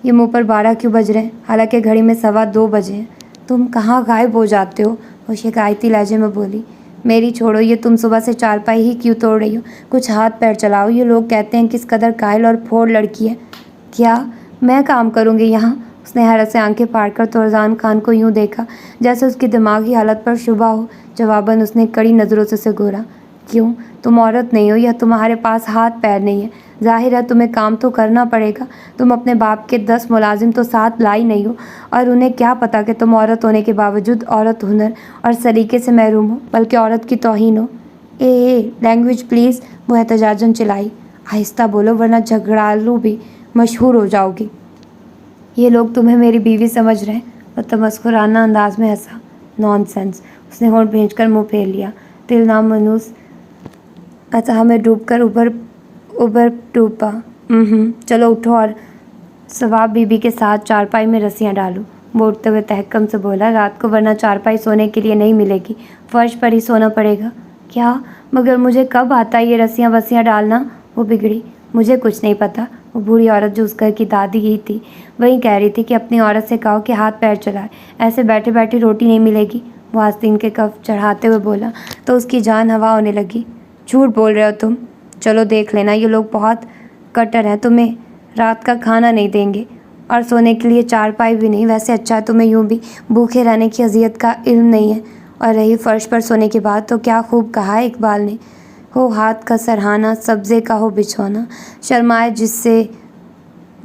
ये मुँह पर 12 क्यों बज रहे हैं? हालांकि घड़ी में 2:15 बजे हैं। तुम कहाँ गायब हो जाते हो? वो शिकायती लहजे में बोली। मेरी छोड़ो, ये तुम सुबह से चारपाई ही क्यों तोड़ रही हो? कुछ हाथ पैर चलाओ। ये लोग कहते हैं किस कदर कायल और फोड़ लड़की है। क्या मैं काम करूँगी यहाँ? उसने हैरत से आंखें फाड़कर तो अरजान खान को यूं देखा जैसे उसकी दिमागी हालत पर शुबा हो। जवाबन उसने कड़ी नज़रों से उसे घूरा। क्यों? तुम औरत नहीं हो या तुम्हारे पास हाथ पैर नहीं है? जाहिर है तुम्हें काम तो करना पड़ेगा। तुम अपने बाप के 10 मुलाजिम तो साथ लाई नहीं हो, और उन्हें क्या पता कि तुम औरत होने के बावजूद औरत हुनर और सलीके से महरूम हो, बल्कि औरत की तौहीन हो। लैंग्वेज प्लीज़, वो एहतजाजन चिल्लाई। आहिस्ता बोलो वरना झगड़ालू भी मशहूर हो जाओगी। ये लोग तुम्हें मेरी बीवी समझ रहे हैं? वो तमस्कुराना अंदाज में हंसा। नॉनसेंस, उसने होंठ भींचकर मुंह फेर लिया। दिल नामनूस अतः में डूबकर उबर डूबा। चलो उठो और सवाब बीबी के साथ चारपाई में रस्सियाँ डालो। वो उठते हुए तहक्कम से बोला, रात को वरना चारपाई सोने के लिए नहीं मिलेगी, फर्श पर ही सोना पड़ेगा। क्या? मगर मुझे कब आता ये रस्सियाँ वस्सियाँ डालना? वो बिगड़ी। मुझे कुछ नहीं पता। वो बूढ़ी औरत जो उस घर की दादी ही थी वही कह रही थी कि अपनी औरत से कहो कि हाथ पैर चलाए, ऐसे बैठे बैठे रोटी नहीं मिलेगी। वो आस्तीन के कफ चढ़ाते हुए बोला तो उसकी जान हवा होने लगी। झूठ बोल रहे हो तुम। चलो देख लेना, ये लोग बहुत कट्टर हैं। तुम्हें रात का खाना नहीं देंगे और सोने के लिए चारपाई भी नहीं। वैसे अच्छा है तुम्हें यूँ भी भूखे रहने की अजियत का इल्म नहीं है। और रही फर्श पर सोने की बात, तो क्या खूब कहा है इकबाल ने, हो हाथ का सरहाना, सब्ज़े का हो बिछौना, शर्माए जिससे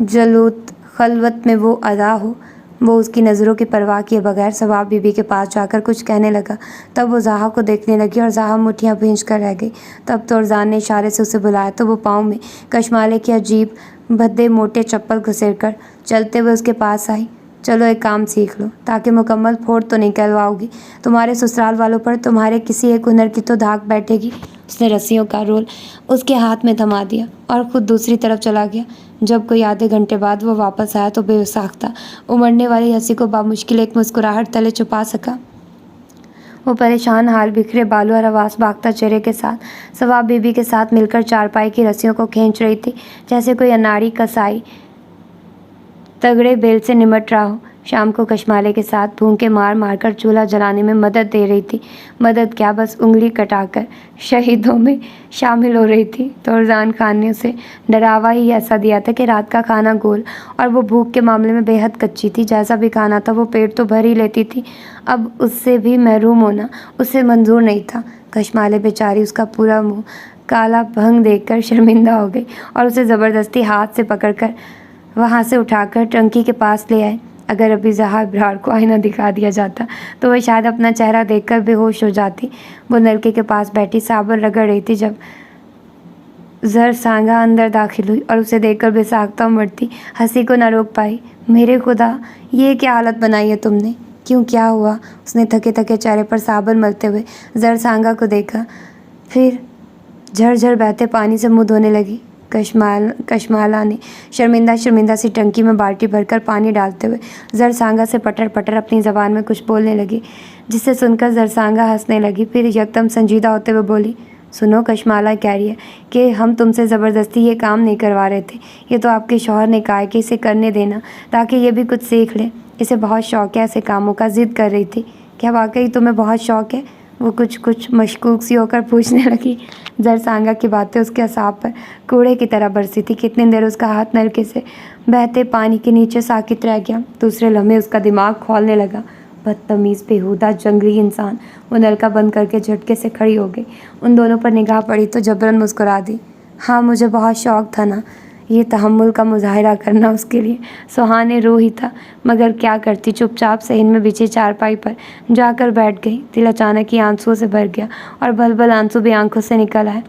जलूत खलवत में वो अदा हो। वो उसकी नज़रों की परवाह किए बगैर सवाब बीबी के पास जाकर कुछ कहने लगा। तब वो ज़हा को देखने लगी और ज़हा मुठ्ठियाँ भींच कर रह गई। तब तो अरजान ने इशारे से उसे बुलाया तो वो पाँव में कशमाले के अजीब भद्दे मोटे चप्पल घुसेड़ कर चलते हुए उसके पास आई। चलो एक काम सीख लो, ताकि मुकम्मल फोड़ तो नहीं कहलवाओगी। तुम्हारे ससुराल वालों पर तुम्हारे किसी एक हुनर की तो धाक बैठेगी। उसने रस्सियों का रोल उसके हाथ में थमा दिया और खुद दूसरी तरफ चला गया। जब कोई आधे घंटे बाद वो वापस आया तो बेसाख्ता उमड़ने वाली हंसी को बामुश्किल एक मुस्कुराहट तले छुपा सका। वो परेशान हाल, बिखरे बालों और आवाज़ भागता चेहरे के साथ सवाब बीबी के साथ मिलकर चारपाई की रस्सियों को खींच रही थी, जैसे कोई अनाड़ी कसाई तगड़े बेल से निमट रहा हो। शाम को कशमाले के साथ भूखे मार मारकर चूल्हा जलाने में मदद दे रही थी। मदद क्या, बस उंगली कटाकर शहीदों में शामिल हो रही थी। तो फरजान खान ने उसे डरावा ही ऐसा दिया था कि रात का खाना गोल और वो भूख के मामले में बेहद कच्ची थी। जैसा भी खाना था वो पेट तो भर ही लेती थी, अब उससे भी महरूम होना उसे मंजूर नहीं था। कशमाले बेचारी उसका पूरा मुँह काला भंग देखकर शर्मिंदा हो गई और उसे ज़बरदस्ती हाथ से पकड़कर वहाँ से उठाकर टंकी के पास ले आए। अगर अभी ज़हा इब्रार को आईना दिखा दिया जाता तो वह शायद अपना चेहरा देखकर बेहोश हो जाती। वो नलके के पास बैठी साबुन रगड़ रही थी जब ज़रसांगा अंदर दाखिल हुई और उसे देखकर बेसाख्ता उमड़ती हंसी को न रोक पाई। मेरे खुदा, ये क्या हालत बनाई है तुमने? क्यों, क्या हुआ? उसने थके थके चेहरे पर साबुन मलते हुए ज़रसांगा को देखा, फिर झरझर बहते पानी से मुँह धोने लगी। कशमाला ने शर्मिंदा सी टंकी में बाल्टी भरकर पानी डालते हुए ज़रसांगा से पटर पटर अपनी ज़बान में कुछ बोलने लगी, जिसे सुनकर ज़रसांगा हंसने लगी। फिर यकदम संजीदा होते हुए बोली, सुनो, कशमाला कह रही है कि हम तुमसे ज़बरदस्ती ये काम नहीं करवा रहे थे। ये तो आपके शौहर ने कहा है कि इसे करने देना ताकि ये भी कुछ सीख ले। इसे बहुत शौक़ है ऐसे कामों का, ज़िद कर रही थी। क्या वाकई तुम्हें बहुत शौक़ है? वो कुछ मशकूक सी होकर पूछने लगी। ज़रसांगा की बातें उसके असाब पर कूड़े की तरह बरसी थी। कितनी देर उसका हाथ नलके से बहते पानी के नीचे साकित रह गया। दूसरे लम्हे उसका दिमाग खौलने लगा। बदतमीज़, बेहुदा, जंगली इंसान। वो नलका बंद करके झटके से खड़ी हो गई। उन दोनों पर निगाह पड़ी तो जबरन मुस्कुरा दी। हाँ, मुझे बहुत शौक़ था ना ये तहम्मुल का मुजाहिरा करना उसके लिए। सुहाने रो ही था, मगर क्या करती, चुपचाप सहन में बिछी चारपाई पर जाकर बैठ गई। दिल अचानक ही आंसुओं से भर गया और भल आंसू भी आंखों से निकल आए।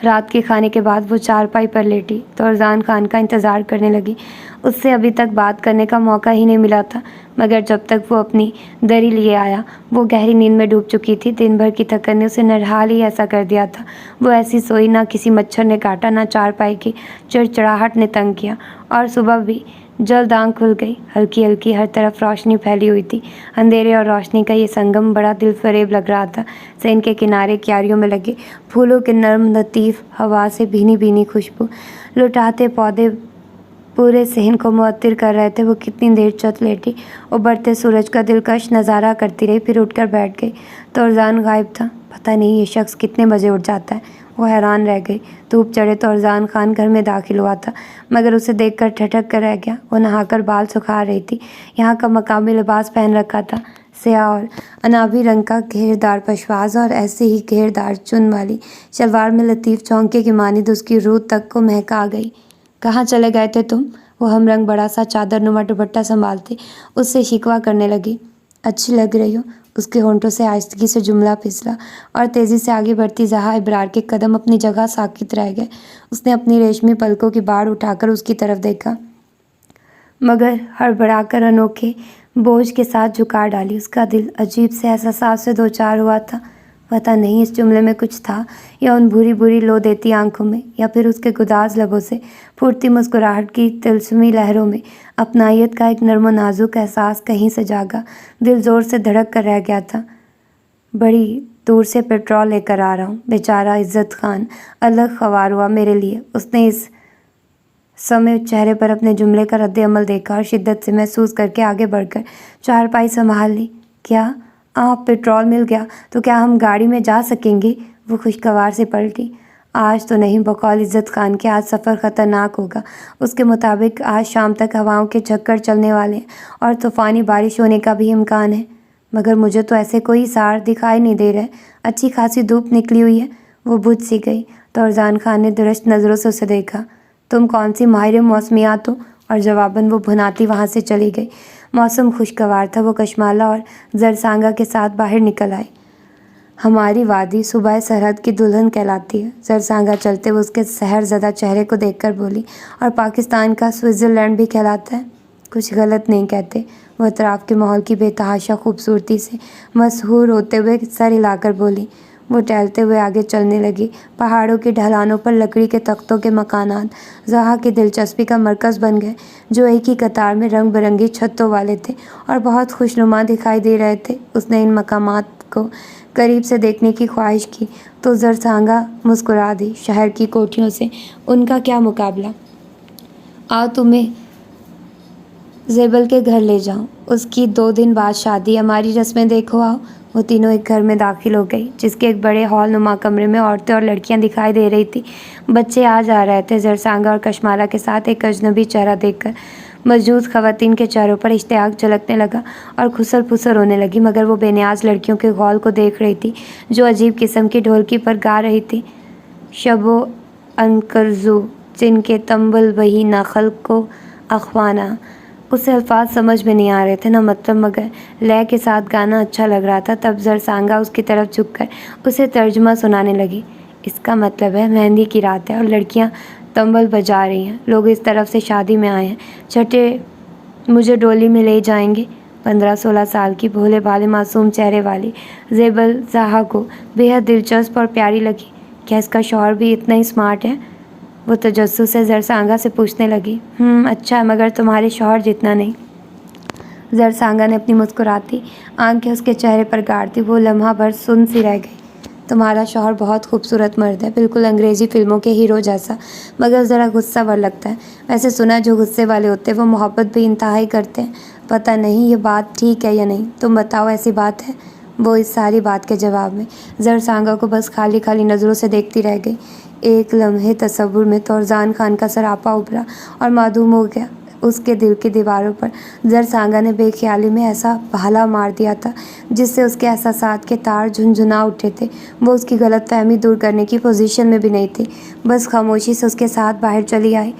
रात के खाने के बाद वो चारपाई पर लेटी तो फरजान खान का इंतज़ार करने लगी। उससे अभी तक बात करने का मौका ही नहीं मिला था, मगर जब तक वो अपनी दरी लिए आया वो गहरी नींद में डूब चुकी थी। दिन भर की थकन ने उसे नरहाल ही ऐसा कर दिया था। वो ऐसी सोई, ना किसी मच्छर ने काटा, ना चारपाई की चिड़चिड़ाहट ने तंग किया। और सुबह भी जल्द आँख खुल गई। हल्की हल्की हर तरफ रोशनी फैली हुई थी। अंधेरे और रोशनी का ये संगम बड़ा दिलफरेब लग रहा था। सेन के किनारे क्यारियों में लगे फूलों के नर्म लतीफ़ हवा से भीनी भीनी खुशबू लुटाते पौधे पूरे सहन को मुअत्तिर कर रहे थे। वो कितनी देर चत लेटी उभरते सूरज का दिलकश नज़ारा करती रही, फिर उठकर बैठ गई तो फरजान गायब था। पता नहीं ये शख्स कितने बजे उठ जाता है। वो हैरान रह गई। धूप चढ़े तो फरजान खान घर में दाखिल हुआ था, मगर उसे देखकर ठठक कर रह गया। वो नहाकर बाल सुखा रही थी। यहाँ का मकामी लिबास पहन रखा था, स्याह और अनाबी रंग का घेरदार पशवाज और ऐसे ही घेरदार चुन वाली शलवार में लतीफ़ चौंके की मानिंद उसकी रूह तक को महका गई। कहाँ चले गए थे तुम? वो हमरंग बड़ा सा चादर नुमा दुपट्टा संभालते उससे शिकवा करने लगी। अच्छी लग रही हो, उसके होंठों से आहिस्तगी से जुमला फिसला और तेज़ी से आगे बढ़ती ज़हा इब्रार के कदम अपनी जगह साकित रह गए। उसने अपनी रेशमी पलकों की बाड़ उठाकर उसकी तरफ देखा, मगर हड़बड़ाकर अनोखे बोझ के साथ झुका डाली। उसका दिल अजीब से एहसास से दो चार हुआ था। पता नहीं इस जुमले में कुछ था, या उन भूरी भूरी लो देती आंखों में, या फिर उसके गुदाज लबों से फूटती मुस्कुराहट की तिलस्मी लहरों में अपनायत का एक नर्म नाजुक एहसास कहीं से जागा। दिल ज़ोर से धड़क कर रह गया था। बड़ी दूर से पेट्रोल लेकर आ रहा हूँ। बेचारा इज़्ज़त खान अलग ख़वार हुआ मेरे लिए। उसने इस समय चेहरे पर अपने जुमले का रद्द अमल देखा और शिद्दत से महसूस करके आगे बढ़कर चारपाई संभाल ली। क्या आप पेट्रोल मिल गया तो क्या हम गाड़ी में जा सकेंगे? वो खुशगवार से पलटी। आज तो नहीं, बकौल इज़्ज़त खान के आज सफ़र ख़तरनाक होगा। उसके मुताबिक आज शाम तक हवाओं के झक्कड़ चलने वाले हैं और तूफ़ानी बारिश होने का भी इम्कान है, मगर मुझे तो ऐसे कोई सार दिखाई नहीं दे रहे। अच्छी खासी धूप निकली हुई है। वो बुझ सी गई तो फरजान खान ने दुरुस्त नज़रों से उसे देखा। तुम कौन सी माहिर मौसमियात हो? और जवाबन वो भुनाती वहाँ से चली गई। मौसम खुशगवार था। वो कशमाला और ज़रसांगा के साथ बाहर निकल आई। हमारी वादी सुबह सरहद की दुल्हन कहलाती है, ज़रसांगा चलते हुए उसके सहरज़दा चेहरे को देखकर बोली, और पाकिस्तान का स्विट्ज़रलैंड भी कहलाता है। कुछ गलत नहीं कहते। वह अतराफ़ के माहौल की बेतहाशा खूबसूरती से मसहूर होते हुए सर हिलाकर बोली। وہ ٹہلتے ہوئے آگے چلنے لگی۔ پہاڑوں کی ڈھلانوں پر لکڑی کے تختوں کے مکانات زہا کی دلچسپی کا مرکز بن گئے، جو ایک ہی قطار میں رنگ برنگی چھتوں والے تھے اور بہت خوشنما دکھائی دے رہے تھے۔ اس نے ان مقامات کو قریب سے دیکھنے کی خواہش کی تو زرثانگا مسکرا دی۔ شہر کی کوٹھیوں سے ان کا کیا مقابلہ؟ آؤ تمہیں زیبل کے گھر لے جاؤں، اس کی 2 دن بعد شادی، ہماری رسمیں دیکھو آؤ۔ وہ تینوں ایک گھر میں داخل ہو گئی، جس کے ایک بڑے ہال نما کمرے میں عورتیں اور لڑکیاں دکھائی دے رہی تھیں۔ بچے آ جا رہے تھے۔ زرثانگا اور کشمالا کے ساتھ ایک اجنبی چہرہ دیکھ کر موجود خواتین کے چہروں پر اشتیاق جھلکنے لگا اور کھسر پھسر ہونے لگی، مگر وہ بے نیاز لڑکیوں کے غول کو دیکھ رہی تھی جو عجیب قسم کی ڈھولکی پر گا رہی تھی۔ شب و انکرزو جن کے تنبل بہی نہ خلق کو اخوانا۔ اسے الفاظ سمجھ میں نہیں آ رہے تھے، نہ مطلب، مگر لے کے ساتھ گانا اچھا لگ رہا تھا۔ تب زرثانگا اس کی طرف جھک کر اسے ترجمہ سنانے لگی۔ اس کا مطلب ہے مہندی کی رات ہے اور لڑکیاں تنبل بجا رہی ہیں، لوگ اس طرف سے شادی میں آئے ہیں، چھٹے مجھے ڈولی میں لے جائیں گے۔ 15-16 سال کی بھولے بھالے معصوم چہرے والی زیبل زہا کو بے حد دلچسپ اور پیاری لگی۔ کیا اس کا شوہر بھی اتنا ہی اسمارٹ ہے؟ وہ تجسس سے زرثانگا سے پوچھنے لگی۔ اچھا ہے، مگر تمہارے شوہر جتنا نہیں۔ زرثانگا نے اپنی مسکراتی آنکھیں اس کے چہرے پر گاڑ دی۔ وہ لمحہ بھر سن سی رہ گئی۔ تمہارا شوہر بہت خوبصورت مرد ہے، بالکل انگریزی فلموں کے ہیرو جیسا، مگر ذرا غصہ ور لگتا ہے۔ ویسے سنا جو غصے والے ہوتے ہیں وہ محبت بھی انتہائی کرتے ہیں۔ پتہ نہیں یہ بات ٹھیک ہے یا نہیں، تم بتاؤ ایسی بات ہے؟ وہ اس ساری بات کے جواب میں زرثانگا کو بس خالی خالی نظروں سے دیکھتی رہ گئی۔ ایک لمحے تصور میں تورزان خان کا سراپا ابھرا اور معدوم ہو گیا۔ اس کے دل کی دیواروں پر زرثانگا نے بے خیالی میں ایسا بھالا مار دیا تھا جس سے اس کے احساسات کے تار جھنجھنا اٹھے تھے۔ وہ اس کی غلط فہمی دور کرنے کی پوزیشن میں بھی نہیں تھی، بس خاموشی سے اس کے ساتھ باہر چلی آئی۔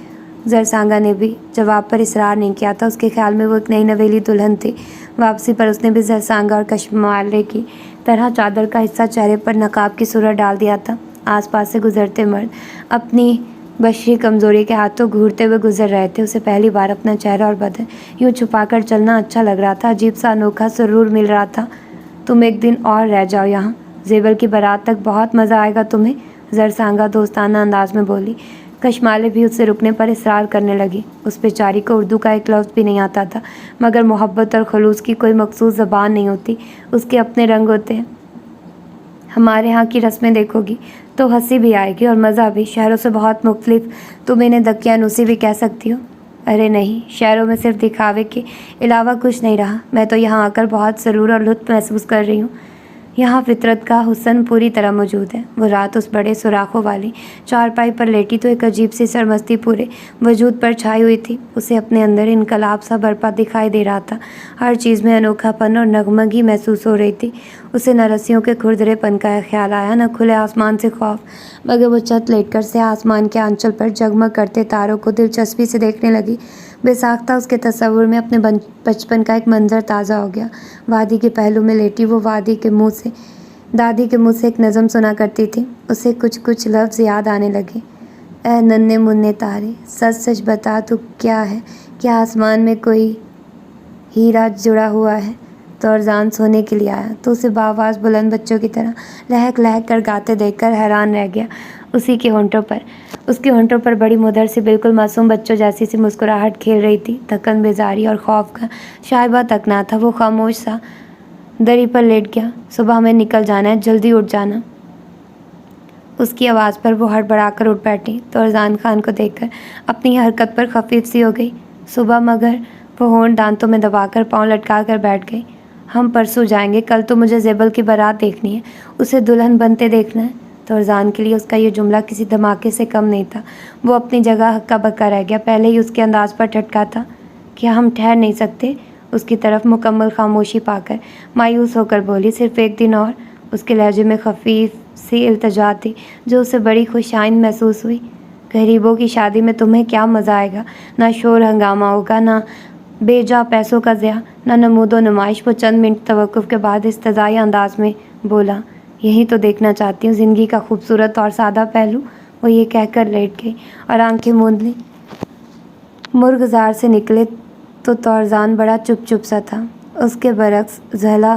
زرثانگا نے بھی جواب پر اصرار نہیں کیا تھا۔ اس کے خیال میں وہ ایک نئی نویلی دلہن تھی۔ واپسی پر اس نے بھی زرثانگا اور کشمالے کی طرح چادر کا حصہ چہرے پر نقاب کی صورت ڈال دیا تھا۔ آس پاس سے گزرتے مرد اپنی بشری کمزوری کے ہاتھوں گھورتے ہوئے گزر رہے تھے۔ اسے پہلی بار اپنا چہرہ اور بدن یوں چھپا کر چلنا اچھا لگ رہا تھا، عجیب سا انوکھا سرور مل رہا تھا۔ تم ایک دن اور رہ جاؤ یہاں، زیبل کی بارات تک بہت مزہ آئے گا تمہیں، زرثانگا دوستانہ انداز میں بولی۔ کشمالے بھی اس سے رکنے پر اصرار کرنے لگی۔ اس بیچاری کو اردو کا ایک لفظ بھی نہیں آتا تھا، مگر محبت اور خلوص کی کوئی مخصوص زبان نہیں ہوتی، اس کے اپنے رنگ ہوتے ہیں۔ ہمارے ہاں کی رسمیں دیکھو گی تو ہنسی بھی آئے گی اور مزہ بھی، شہروں سے بہت مختلف، تم انہیں دقیانوسی بھی کہہ سکتی ہو۔ ارے نہیں، شہروں میں صرف دکھاوے کے علاوہ کچھ نہیں رہا، میں تو یہاں آ کر بہت سرور اور لطف محسوس کر رہی ہوں۔ یہاں فطرت کا حسن پوری طرح موجود ہے۔ وہ رات اس بڑے سوراخوں والی چارپائی پر لیٹی تو ایک عجیب سی سرمستی پورے وجود پر چھائی ہوئی تھی۔ اسے اپنے اندر انقلاب سا برپا دکھائی دے رہا تھا، ہر چیز میں انوکھا پن اور نغمگی محسوس ہو رہی تھی۔ اسے نہ رسیوں کے کھردرے پن کا خیال آیا، نہ کھلے آسمان سے خوف، مگر وہ چت لیٹ کر سیاہ آسمان کے آنچل پر جگمگ کرتے تاروں کو دلچسپی سے دیکھنے لگی۔ بے ساختہ اس کے تصور میں اپنے بچپن کا ایک منظر تازہ ہو گیا۔ وادی کے پہلو میں لیٹی وہ دادی کے منہ سے ایک نظم سنا کرتی تھی۔ اسے کچھ لفظ یاد آنے لگے۔ اے ننھے منھے تارے، سچ سچ بتا تو کیا ہے، کیا آسمان میں کوئی ہیرا جڑا ہوا ہے؟ تورزان سونے کے لیے آیا تو اسے بآواز بلند بچوں کی طرح لہک لہک کر گاتے دیکھ کر حیران رہ گیا۔ اس کے ہونٹوں پر بڑی مدھر سی، بالکل معصوم بچوں جیسی سی مسکراہٹ کھیل رہی تھی۔ تھکن، بیزاری اور خوف کا شائبہ تک نہ تھا۔ وہ خاموش سا دری پر لیٹ گیا۔ صبح ہمیں نکل جانا ہے، جلدی اٹھ جانا۔ اس کی آواز پر وہ ہڑبڑا کر اٹھ بیٹھی۔ تورزان خان کو دیکھ کر اپنی حرکت پر خفیف سی ہو گئی۔ صبح؟ مگر وہ ہونٹ دانتوں میں دبا کر پاؤں لٹکا کر بیٹھ گئی۔ ہم پرسوں جائیں گے، کل تو مجھے زیبل کی بارات دیکھنی ہے، اسے دلہن بنتے دیکھنا ہے۔ تورزان کے لیے اس کا یہ جملہ کسی دھماکے سے کم نہیں تھا۔ وہ اپنی جگہ ہکا بکا رہ گیا۔ پہلے ہی اس کے انداز پر ٹھٹکا تھا۔ کیا ہم ٹھہر نہیں سکتے؟ اس کی طرف مکمل خاموشی پا کر مایوس ہو کر بولی۔ صرف ایک دن اور؟ اس کے لہجے میں خفیف سی التجا تھی جو اسے بڑی خوش آئند محسوس ہوئی۔ غریبوں کی شادی میں تمہیں کیا مزہ آئے گا؟ نہ شور ہنگامہ ہوگا، نہ بے جا پیسوں کا ضیاع، نہ نمود و نمائش۔ وہ چند منٹ توقف کے بعد استضائی انداز میں بولا۔ یہی تو دیکھنا چاہتی ہوں، زندگی کا خوبصورت اور سادہ پہلو۔ وہ یہ کہہ کر لیٹ گئی اور آنکھیں موند لی۔ مرغزار سے نکلے تو تورزان بڑا چپ سا تھا۔ اس کے برعکس زحلہ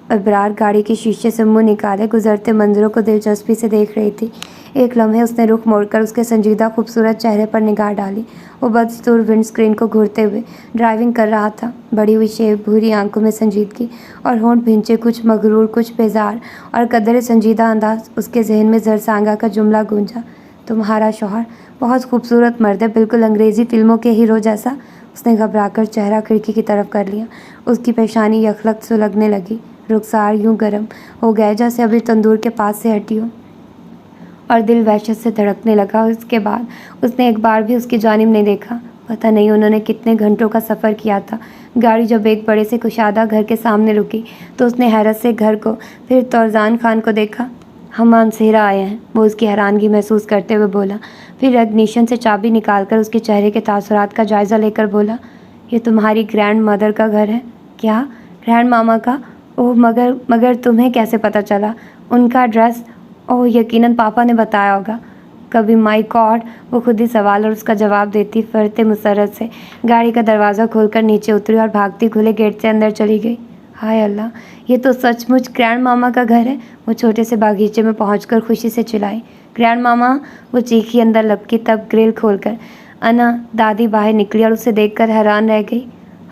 ابرار گاڑی کے شیشے سے منہ نکالے گزرتے منظروں کو دلچسپی سے دیکھ رہی تھی۔ ایک لمحے اس نے رخ موڑ کر اس کے سنجیدہ خوبصورت چہرے پر نگاہ ڈالی۔ وہ بدستور ونڈ اسکرین کو گھورتے ہوئے ڈرائیونگ کر رہا تھا، بڑی ہوئی شیپ، بھوری آنکھوں میں سنجیدگی اور ہونٹ بھینچے، کچھ مغرور، کچھ بیزار اور قدرے سنجیدہ انداز۔ اس کے ذہن میں زرسانگا کا جملہ گونجا، تمہارا شوہر بہت خوبصورت مرد ہے، بالکل انگریزی فلموں کے ہیرو جیسا۔ اس نے گھبرا کر چہرہ کھڑکی کی طرف کر لیا۔ اس کی پیشانی یخلخت سلگنے لگی، رخسار یوں گرم ہو گئے جیسے ابھی تندور کے پاس سے ہٹی ہو، اور دل وحشت سے دھڑکنے لگا۔ اس کے بعد اس نے ایک بار بھی اس کی جانب نہیں دیکھا۔ پتہ نہیں انہوں نے کتنے گھنٹوں کا سفر کیا تھا۔ گاڑی جب ایک بڑے سے کشادہ گھر کے سامنے رکی تو اس نے حیرت سے گھر کو، پھر تورزان خان کو دیکھا۔ ہم مانسہرہ آئے ہیں، وہ اس کی حیرانگی محسوس کرتے ہوئے بولا، پھر اگنیشن سے چابی نکال کر اس کے چہرے کے تاثرات کا جائزہ لے کر بولا، یہ تمہاری گرینڈ مدر کا گھر ہے؟ کیا گرینڈ ماما کا؟ اوہ مگر تمہیں کیسے پتہ چلا؟ ان کا ایڈریس؟ اوہ یقیناً پاپا نے بتایا ہوگا۔ کبھی مائی گاڈ، وہ خود ہی سوال اور اس کا جواب دیتی فرتے مسرت سے گاڑی کا دروازہ کھول کر نیچے اتری اور بھاگتی کھلے گیٹ سے اندر چلی گئی۔ ہائے اللہ، یہ تو سچ مچ گرینڈ ماما کا گھر ہے۔ وہ چھوٹے سے باغیچے میں پہنچ کر خوشی سے چلائی، گرینڈ ماما! وہ چیخی، اندر لپکی، تب گرل کھول کر انا دادی باہر نکلی اور اسے دیکھ کر حیران رہ گئی۔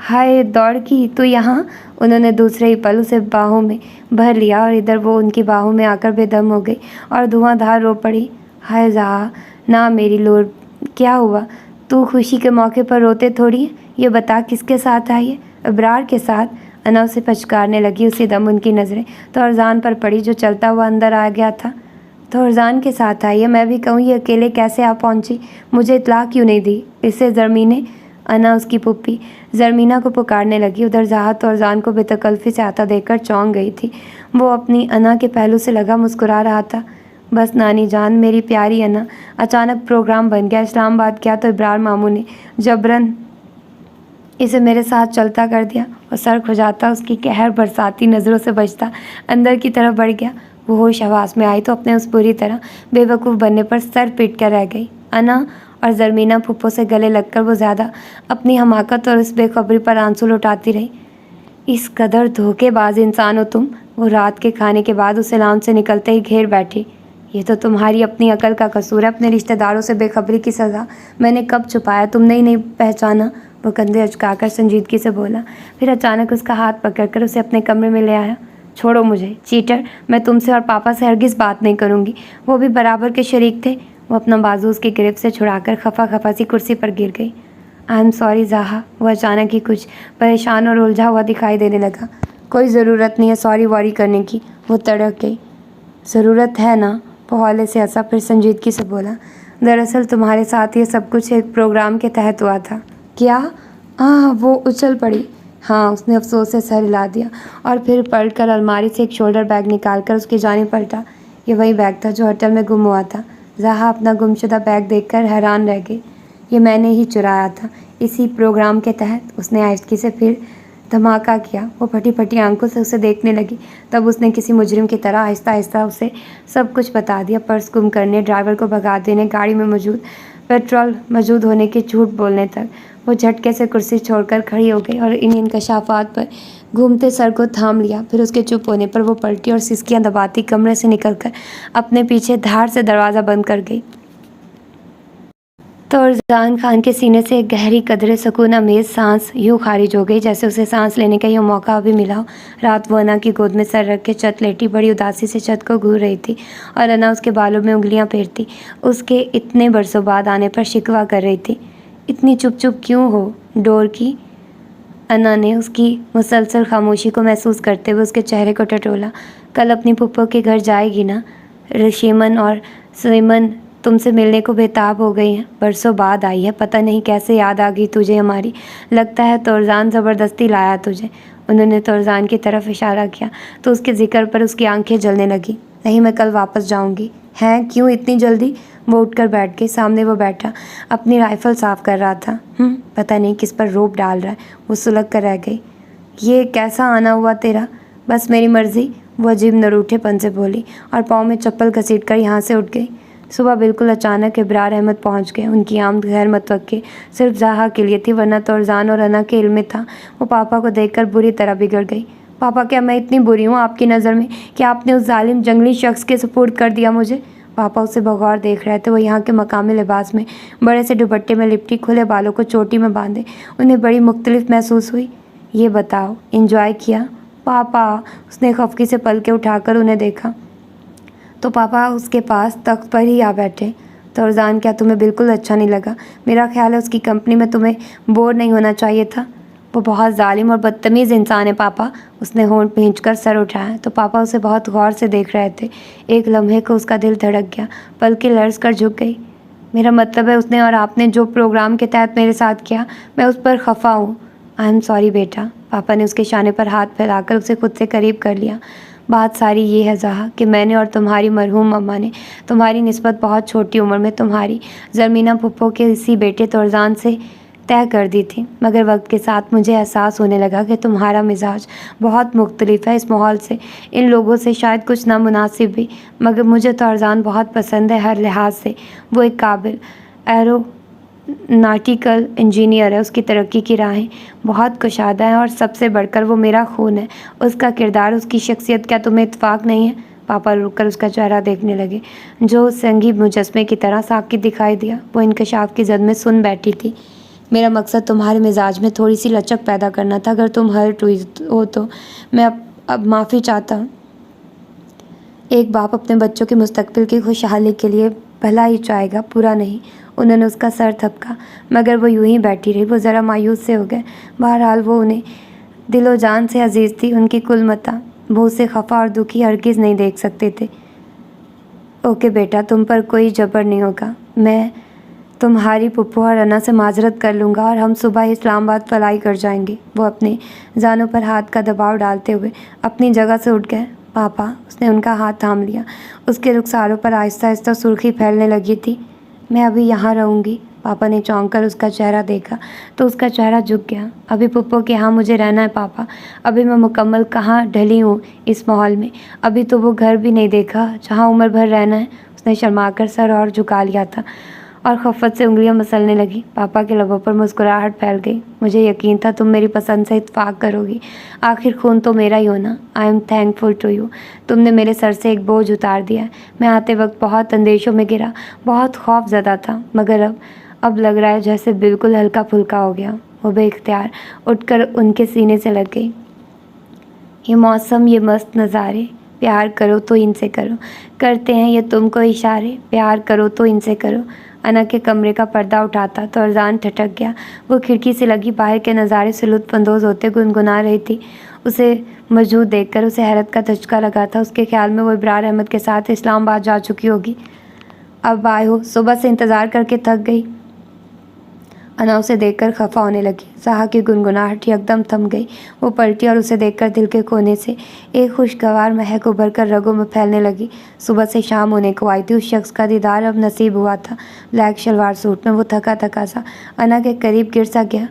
ہائے، دوڑ کی تو یہاں! انہوں نے دوسرے ہی پل اسے باہوں میں بھر لیا اور ادھر وہ ان کی باہوں میں آ کر بے دم ہو گئی اور دھواں دھار رو پڑی۔ ہائے زہا، نہ میری لور، کیا ہوا؟ تو خوشی کے موقع پر روتے تھوڑی ہے۔ یہ بتا کس کے ساتھ آئی ہے؟ ابرار کے ساتھ؟ انا اسے پچکارنے لگی۔ اسی دم ان کی نظریں تورزان پر پڑی جو چلتا ہوا اندر آ گیا تھا۔ تورزان کے ساتھ آئی ہے؟ میں بھی کہوں یہ اکیلے کیسے آ پہنچی؟ مجھے اطلاع کیوں نہیں دی؟ اسے زرمینے، انا اس کی پھپھی زرمینا کو پکارنے لگی۔ ادھر زہا تورزان کو بے تکلفی سے آتا دیکھ کر چونک گئی تھی۔ وہ اپنی انا کے پہلو سے لگا مسکرا رہا تھا۔ بس نانی جان، میری پیاری انا، اچانک پروگرام بن گیا، اسلام آباد کیا تو ابرار ماموں نے جبراً اسے میرے ساتھ چلتا کر دیا۔ وہ سر کھجاتا، اس کی قہر برساتی نظروں سے بچتا اندر کی طرف بڑھ گیا۔ وہ ہوش حواس میں آئی تو اپنے اس بری طرح بے وقوف بننے پر سر پیٹ کر رہ گئی۔ انا اور زرمینا پھپھو سے گلے لگ کر وہ زیادہ اپنی حماقت اور اس بے خبری پر آنسو لٹاتی رہی۔ اس قدر دھوکے باز انسان ہو تم! وہ رات کے کھانے کے بعد اسے لاؤنج سے نکلتے ہی گھیر بیٹھی۔ یہ تو تمہاری اپنی عقل کا قصور ہے، اپنے رشتہ داروں سے بے خبری کی سزا میں نے کب چھپایا؟ تم نے ہی نہیں پہچانا؟ وہ کندھے اچکا کر سنجیدگی سے بولا، پھر اچانک اس کا ہاتھ پکڑ کر اسے اپنے کمرے میں لے آیا۔ چھوڑو مجھے، چیٹر! میں تم سے اور پاپا سے ہرگز بات نہیں کروں گی، وہ بھی برابر کے شریک تھے۔ وہ اپنا بازو اس کی گرفت سے چھڑا کر خفا خفا سی کرسی پر گر گئی۔ آئی ایم سوری زہا، وہ اچانک ہی کچھ پریشان اور الجھا ہوا دکھائی دینے لگا۔ کوئی ضرورت نہیں ہے سوری واری کرنے کی، وہ تڑک گئی۔ ضرورت ہے نا؟ وہ ہولے سے ہنسا، پھر سنجیدگی سے بولا، دراصل تمہارے ساتھ یہ سب کچھ ایک پروگرام کے تحت ہوا تھا۔ کیا؟ وہ اچھل پڑی۔ ہاں، اس نے افسوس سے سر ہلا دیا اور پھر پلٹ کر الماری سے ایک شولڈر بیگ نکال کر اس کی جانب پلٹا۔ یہ وہی بیگ تھا جو ہوٹل میں گم ہوا تھا۔ زہا اپنا گمشدہ بیگ دیکھ کر حیران رہ گئی۔ یہ میں نے ہی چرایا تھا، اسی پروگرام کے تحت۔ اس نے آہستگی سے پھر دھماکہ کیا۔ وہ پھٹی پھٹی آنکھوں سے اسے دیکھنے لگی۔ تب اس نے کسی مجرم کی طرح آہستہ آہستہ اسے سب کچھ بتا دیا، پرس گم کرنے، ڈرائیور کو بھگا دینے، گاڑی میں پیٹرول موجود ہونے کے جھوٹ بولنے تک۔ وہ جھٹکے سے کرسی چھوڑ کر کھڑی ہو گئی اور ان انکشافات پر گھومتے سر کو تھام لیا۔ پھر اس کے چپ ہونے پر وہ پلٹی اور سسکیاں دباتی کمرے سے نکل کر اپنے پیچھے دھاڑ سے دروازہ بند کر گئی۔ تورزان خان کے سینے سے ایک گہری قدرے سکون آمیز سانس یوں خارج ہو گئی جیسے اسے سانس لینے کا یہ موقع ابھی ملا ہو۔ رات وہ انا کی گود میں سر رکھ کے چت لیٹی بڑی اداسی سے چھت کو گھور رہی تھی اور انا اس کے بالوں میں انگلیاں پھیرتی اس کے اتنے برسوں بعد آنے پر شکوہ کر رہی تھی۔ اتنی چپ چپ کیوں ہو ڈور کی؟ انا نے اس کی مسلسل خاموشی کو محسوس کرتے ہوئے اس کے چہرے کو ٹٹولا۔ کل اپنی پھپھو کے گھر جائے گی نا؟ رشیمن اور سیمن تم سے ملنے کو بےتاب ہو گئی ہیں، برسوں بعد آئی ہے، پتہ نہیں کیسے یاد آ گئی تجھے ہماری۔ لگتا ہے تورزان زبردستی لایا تجھے۔ انہوں نے تورزان کی طرف اشارہ کیا تو اس کے ذکر پر اس کی آنکھیں جلنے لگیں۔ نہیں، میں کل واپس جاؤں گی۔ ہیں، کیوں اتنی جلدی؟ وہ اٹھ کر بیٹھ گئی۔ سامنے وہ بیٹھا اپنی رائفل صاف کر رہا تھا۔ پتہ نہیں کس پر روپ ڈال رہا ہے، وہ سلگ کر رہ گئی۔ یہ کیسا آنا ہوا تیرا؟ بس میری مرضی، وہ عجیب نروٹھے پن سے بولی اور پاؤں میں چپل گھسیٹ کر یہاں سے اٹھ گئی۔ صبح بالکل اچانک ابرار احمد پہنچ گئے۔ ان کی آمد غیر متوقع صرف زہا کے لیے تھی، ورنہ تورزان اور انا کے علم میں تھا۔ وہ پاپا کو دیکھ کر بری طرح بگڑ گئی۔ पापा क्या मैं इतनी बुरी हूँ आपकी नज़र में कि आपने उस जालिम जंगली शख्स के सुपुर्द कर दिया मुझे? पापा उसे बगौर देख रहे थे। वो यहाँ के मकामी लिबास में बड़े से दुपट्टे में लिपटी, खुले बालों को चोटी में बांधे उन्हें बड़ी मुख्तलिफ महसूस हुई। ये बताओ, एंजॉय किया? पापा, उसने खफकी से पलके उठाकर उन्हें देखा तो पापा उसके पास तख्त पर ही आ बैठे। तो अरजान, क्या तुम्हें बिल्कुल अच्छा नहीं लगा? मेरा ख्याल है उसकी कंपनी में तुम्हें बोर नहीं होना चाहिए था। वो बहुत जालिम और बदतमीज़ इंसान है पापा। उसने होंठ भींचकर सर उठाया तो पापा उसे बहुत गौर से देख रहे थे। एक लम्हे को उसका दिल धड़क गया, पलकें लरज़ कर झुक गई। मेरा मतलब है उसने और आपने जो प्रोग्राम के तहत मेरे साथ किया, मैं उस पर खफा हूँ। आई एम सॉरी बेटा। पापा ने उसके शाने पर हाथ फैलाकर उसे खुद से करीब कर लिया। बात सारी ये है ज़हा कि मैंने और तुम्हारी मरहूम अम्मा ने तुम्हारी निस्बत बहुत छोटी उम्र में तुम्हारी ज़रमीना फुप्पो के इसी बेटे तोरजान से तय कर दी थी। मगर वक्त के साथ मुझे एहसास होने लगा कि तुम्हारा मिजाज बहुत मुख्तलिफ है इस माहौल से, इन लोगों से, शायद कुछ नामुनासिब भी। मगर मुझे तोरजान बहुत पसंद है हर लिहाज से। वो एक काबिल एरोनॉटिकल इंजीनियर है। उसकी तरक्की की राहें बहुत कुशादा हैं और सबसे बढ़कर वो मेरा खून है। उसका किरदार, उसकी शख्सियत, क्या तुम्हें इत्तेफाक नहीं है? पापा रुककर उसका चेहरा देखने लगे, जो संगी मुजस्मे की तरह साकित दिखाई दिया। वो इंकशाफ की जद में सुन बैठी थी। मेरा मकसद तुम्हारे मिजाज में थोड़ी सी लचक पैदा करना था। अगर तुम हर्ट हुई हो तो मैं अब माफ़ी चाहता हूँ। एक बाप अपने बच्चों के मुस्तकबिल की खुशहाली के लिए भला ही चाहेगा, पूरा नहीं। उन्होंने उसका सर थपका, मगर वो यूं ही बैठी रही। वो ज़रा मायूस से हो गए। बहरहाल वो उन्हें दिलो जान से अजीज़ थी, उनकी कुलमता। वो उसे खफा और दुखी हरगिज़ नहीं देख सकते थे। ओके बेटा, तुम पर कोई जबर नहीं होगा। मैं तुम्हारी पुप्पो और अना से माजरत कर लूँगा और हम सुबह इस्लामाबाद फलाई कर जाएंगे। वो अपने जानों पर हाथ का दबाव डालते हुए अपनी जगह से उठ गए। पापा, उसने उनका हाथ थाम लिया। उसके रुखसारों पर आहिस्ता आहिस्ता सुर्खी फैलने लगी थी। मैं अभी यहाँ रहूँगी। पापा ने चौंक कर उसका चेहरा देखा तो उसका चेहरा झुक गया। अभी पुप्पो के यहाँ मुझे रहना है पापा। अभी मैं मुकम्मल कहाँ ढली हूँ इस माहौल में। अभी तो वो घर भी नहीं देखा जहाँ उम्र भर रहना है। उसने शर्माकर सर और झुका लिया था और खफ़त से उंगलियां मसलने लगी। पापा के लबों पर मुस्कुराहट फैल गई। मुझे यकीन था तुम मेरी पसंद से इत्तेफाक करोगी। आखिर खून तो मेरा ही होना। I am thankful to you. तुमने मेरे सर से एक बोझ उतार दिया। मैं आते वक्त बहुत अंदेशों में गिरा, बहुत खौफ ज़दा था, मगर अब लग रहा है जैसे बिल्कुल हल्का फुल्का हो गया। वो बेइख्तियार उठकर उनके सीने से लग गई। ये मौसम, ये मस्त नज़ारे, प्यार करो तो इनसे करो, करते हैं ये तुमको इशारे, प्यार करो तो इनसे करो। अना के कमरे का पर्दा उठाता तो अरजान ठटक गया। वो खिड़की से लगी बाहर के नज़ारे से लुत्फ़अंदोज़ होते गुनगुना रही थी। उसे मौजूद देखकर उसे हैरत का धचका लगा था। उसके ख्याल में वो इब्रार अहमद के साथ इस्लामाबाद जा चुकी होगी। अब आए हो, सुबह से इंतज़ार करके थक गई। अना उसे देखकर खफा होने लगी। ज़हा की गुनगुनाहट एकदम थम गई। वो पलटी और उसे देखकर दिल के कोने से एक खुशगवार महक उभर कर रगों में फैलने लगी। सुबह से शाम होने को आई थी। उस शख्स का दीदार अब नसीब हुआ था। ब्लैक शलवार सूट में वो थका थका सा अना के करीब गिर सा गया।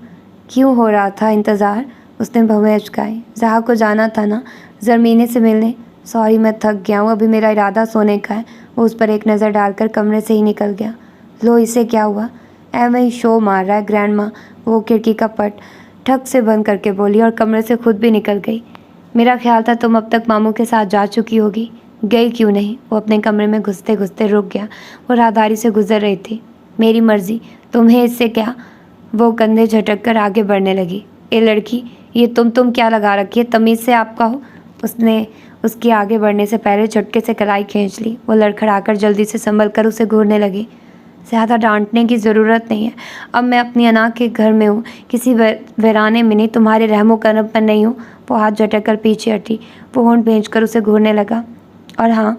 क्यों हो रहा था इंतज़ार? उसने भवें अचकाई। ज़हा को जाना था ना ज़रमीने से मिलने? सॉरी, मैं थक गया हूँ, अभी मेरा इरादा सोने का है। वो उस पर एक नज़र डालकर कमरे से ही निकल गया। लो, इसे क्या हुआ? एवं ही शो मार रहा है ग्रैंड माँ। वो खिड़की का पट ठक से बंद करके बोली और कमरे से खुद भी निकल गई। मेरा ख्याल था तुम अब तक मामू के साथ जा चुकी होगी। गई क्यों नहीं? वो अपने कमरे में घुसते घुसते रुक गया। वो राहदारी से गुजर रही थी। मेरी मर्जी, तुम्हें इससे क्या? वो कंधे झटक कर आगे बढ़ने लगी। ए लड़की, ये तुम क्या लगा रखी है? तमीज़ से आप कहो। उसने उसके आगे बढ़ने से पहले झटके से कलाई खींच ली। वो लड़खड़ाकर जल्दी से संभल कर उसे घूरने लगी। ज़्यादा डांटने की ज़रूरत नहीं है। अब मैं अपनी अना के घर में हूँ, किसी वीराने में नहीं, तुम्हारे रहमो करम पर नहीं हूँ। वो हाथ झटक कर पीछे हटी। वो होंठ भींच कर उसे घूरने लगा। और हाँ,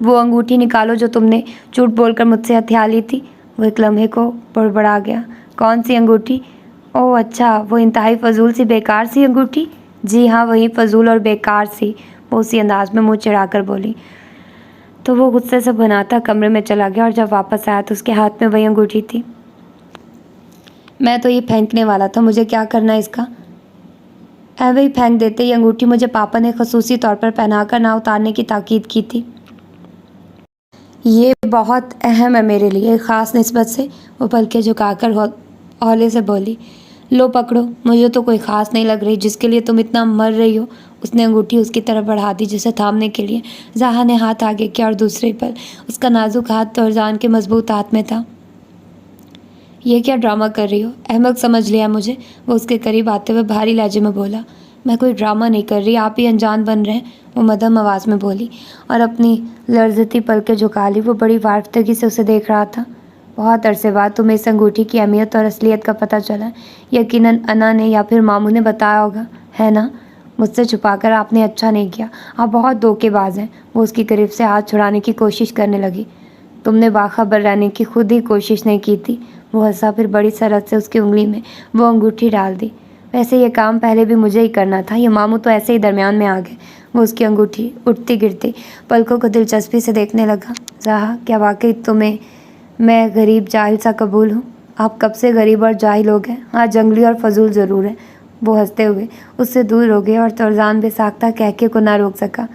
वो अंगूठी निकालो जो तुमने झूठ बोलकर मुझसे हथिया ली थी। वो एक लम्हे को बड़बड़ा गया। कौन सी अंगूठी? ओह अच्छा, वो इंतहाई फजूल सी बेकार सी अंगूठी? जी हाँ, वही फजूल और बेकार सी। वो उसी अंदाज में मुँह चिढ़ाकर बोली। तो वो गुस्से से भुनाता कमरे में चला गया और जब वापस आया तो उसके हाथ में वही अंगूठी थी। मैं तो ये फेंकने वाला था, मुझे क्या करना इसका? ऐवे ही फेंक देते। ये अंगूठी मुझे पापा ने खसूसी तौर पर पहनाकर ना उतारने की ताकीद की थी। ये बहुत अहम है मेरे लिए, ख़ास निस्बत से। वो पलके झुकाकर हौले से बोली। लो पकड़ो, मुझे तो कोई ख़ास नहीं लग रही जिसके लिए तुम इतना मर रही हो। उसने अंगूठी उसकी तरफ बढ़ा दी जिसे थामने के लिए। ज़हा ने हाथ आगे किया और दूसरे पर उसका नाजुक हाथ तौरजान के मजबूत हाथ में था। ये क्या ड्रामा कर रही हो? अहमक समझ लिया मुझे, वो उसके करीब आते हुए भारी लहजे में बोला। मैं कोई ड्रामा नहीं कर रही, आप ही अनजान बन रहे हैं, वो मध्यम आवाज़ में बोली और अपनी लर्जती पलकें झुका ली। वो बड़ी वारफ्तगी से उसे देख रहा था। बहुत अरसे बाद तुम्हें इस अंगूठी की अहमियत और असलियत का पता चला। यकीनन अना ने या फिर मामू ने बताया होगा, है ना? मुझसे छुपाकर आपने अच्छा नहीं किया, आप बहुत धोखेबाज हैं। वो उसकी करीब से हाथ छुड़ाने की कोशिश करने लगी। तुमने बाखबर रहने की खुद ही कोशिश नहीं की थी। वो हंसा, फिर बड़ी सरहद से उसकी उंगली में वो अंगूठी डाल दी। वैसे ये काम पहले भी मुझे ही करना था, ये मामू तो ऐसे ही दरमियान में आ गए। वो उसकी अंगूठी उठती गिरती पलकों को दिलचस्पी से देखने लगा। ज़हा, क्या वाकई तुम्हें मैं गरीब जाहिल सा कबूल हूँ? आप कब से गरीब और जाहिल हो गए? हाँ, जंगली और फजूल ज़रूर है। वो हंसते हुए उससे दूर हो गए और तौरजान बेसाख्ता कहके को ना रोक सका,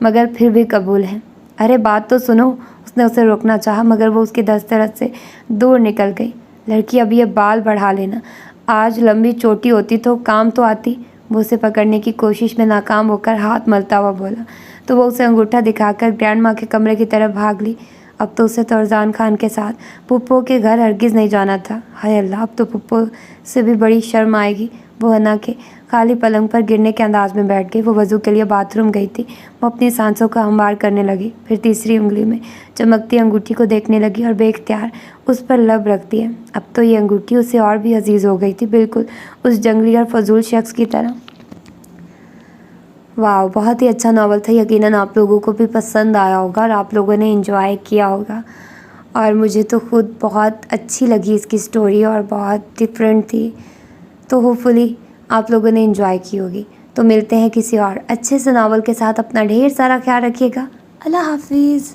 मगर फिर भी कबूल है। अरे बात तो सुनो। उसने उसे रोकना चाहा मगर वो उसकी दस्तरस से दूर निकल गई। लड़की, अब ये बाल बढ़ा लेना, आज लंबी चोटी होती तो काम तो आती। वो उसे पकड़ने की कोशिश में नाकाम होकर हाथ मलता हुआ बोला तो वो उसे अंगूठा दिखाकर ग्रैंड माँ के कमरे की तरफ भाग ली। अब तो उसे तौरजान खान के साथ पुप्पो के घर हरगिज़ नहीं जाना था। हाय अल्लाह, अब तो पुप्पो से भी बड़ी शर्म आएगी। वो हना के खाली पलंग पर गिरने के अंदाज में बैठ गई। वो वज़ू के लिए बाथरूम गई थी। वो अपनी सांसों का हमवार करने लगी, फिर तीसरी उंगली में चमकती अंगूठी को देखने लगी और बेख्तियार उस पर लब रख दिया। अब तो ये अंगूठी उससे और भी अजीज़ हो गई थी, बिल्कुल उस जंगली और फजूल शख्स की तरह। वाह, बहुत ही अच्छा नावल था। यकीनन आप लोगों को भी पसंद आया होगा और आप लोगों ने एंजॉय किया होगा। और मुझे तो खुद बहुत अच्छी लगी इसकी स्टोरी और बहुत डिफरेंट थी। तो होपफुली आप लोगों ने एंजॉय की होगी। तो मिलते हैं किसी और अच्छे से नावल के साथ। अपना ढेर सारा ख्याल रखिएगा। अल्लाह हाफिज़।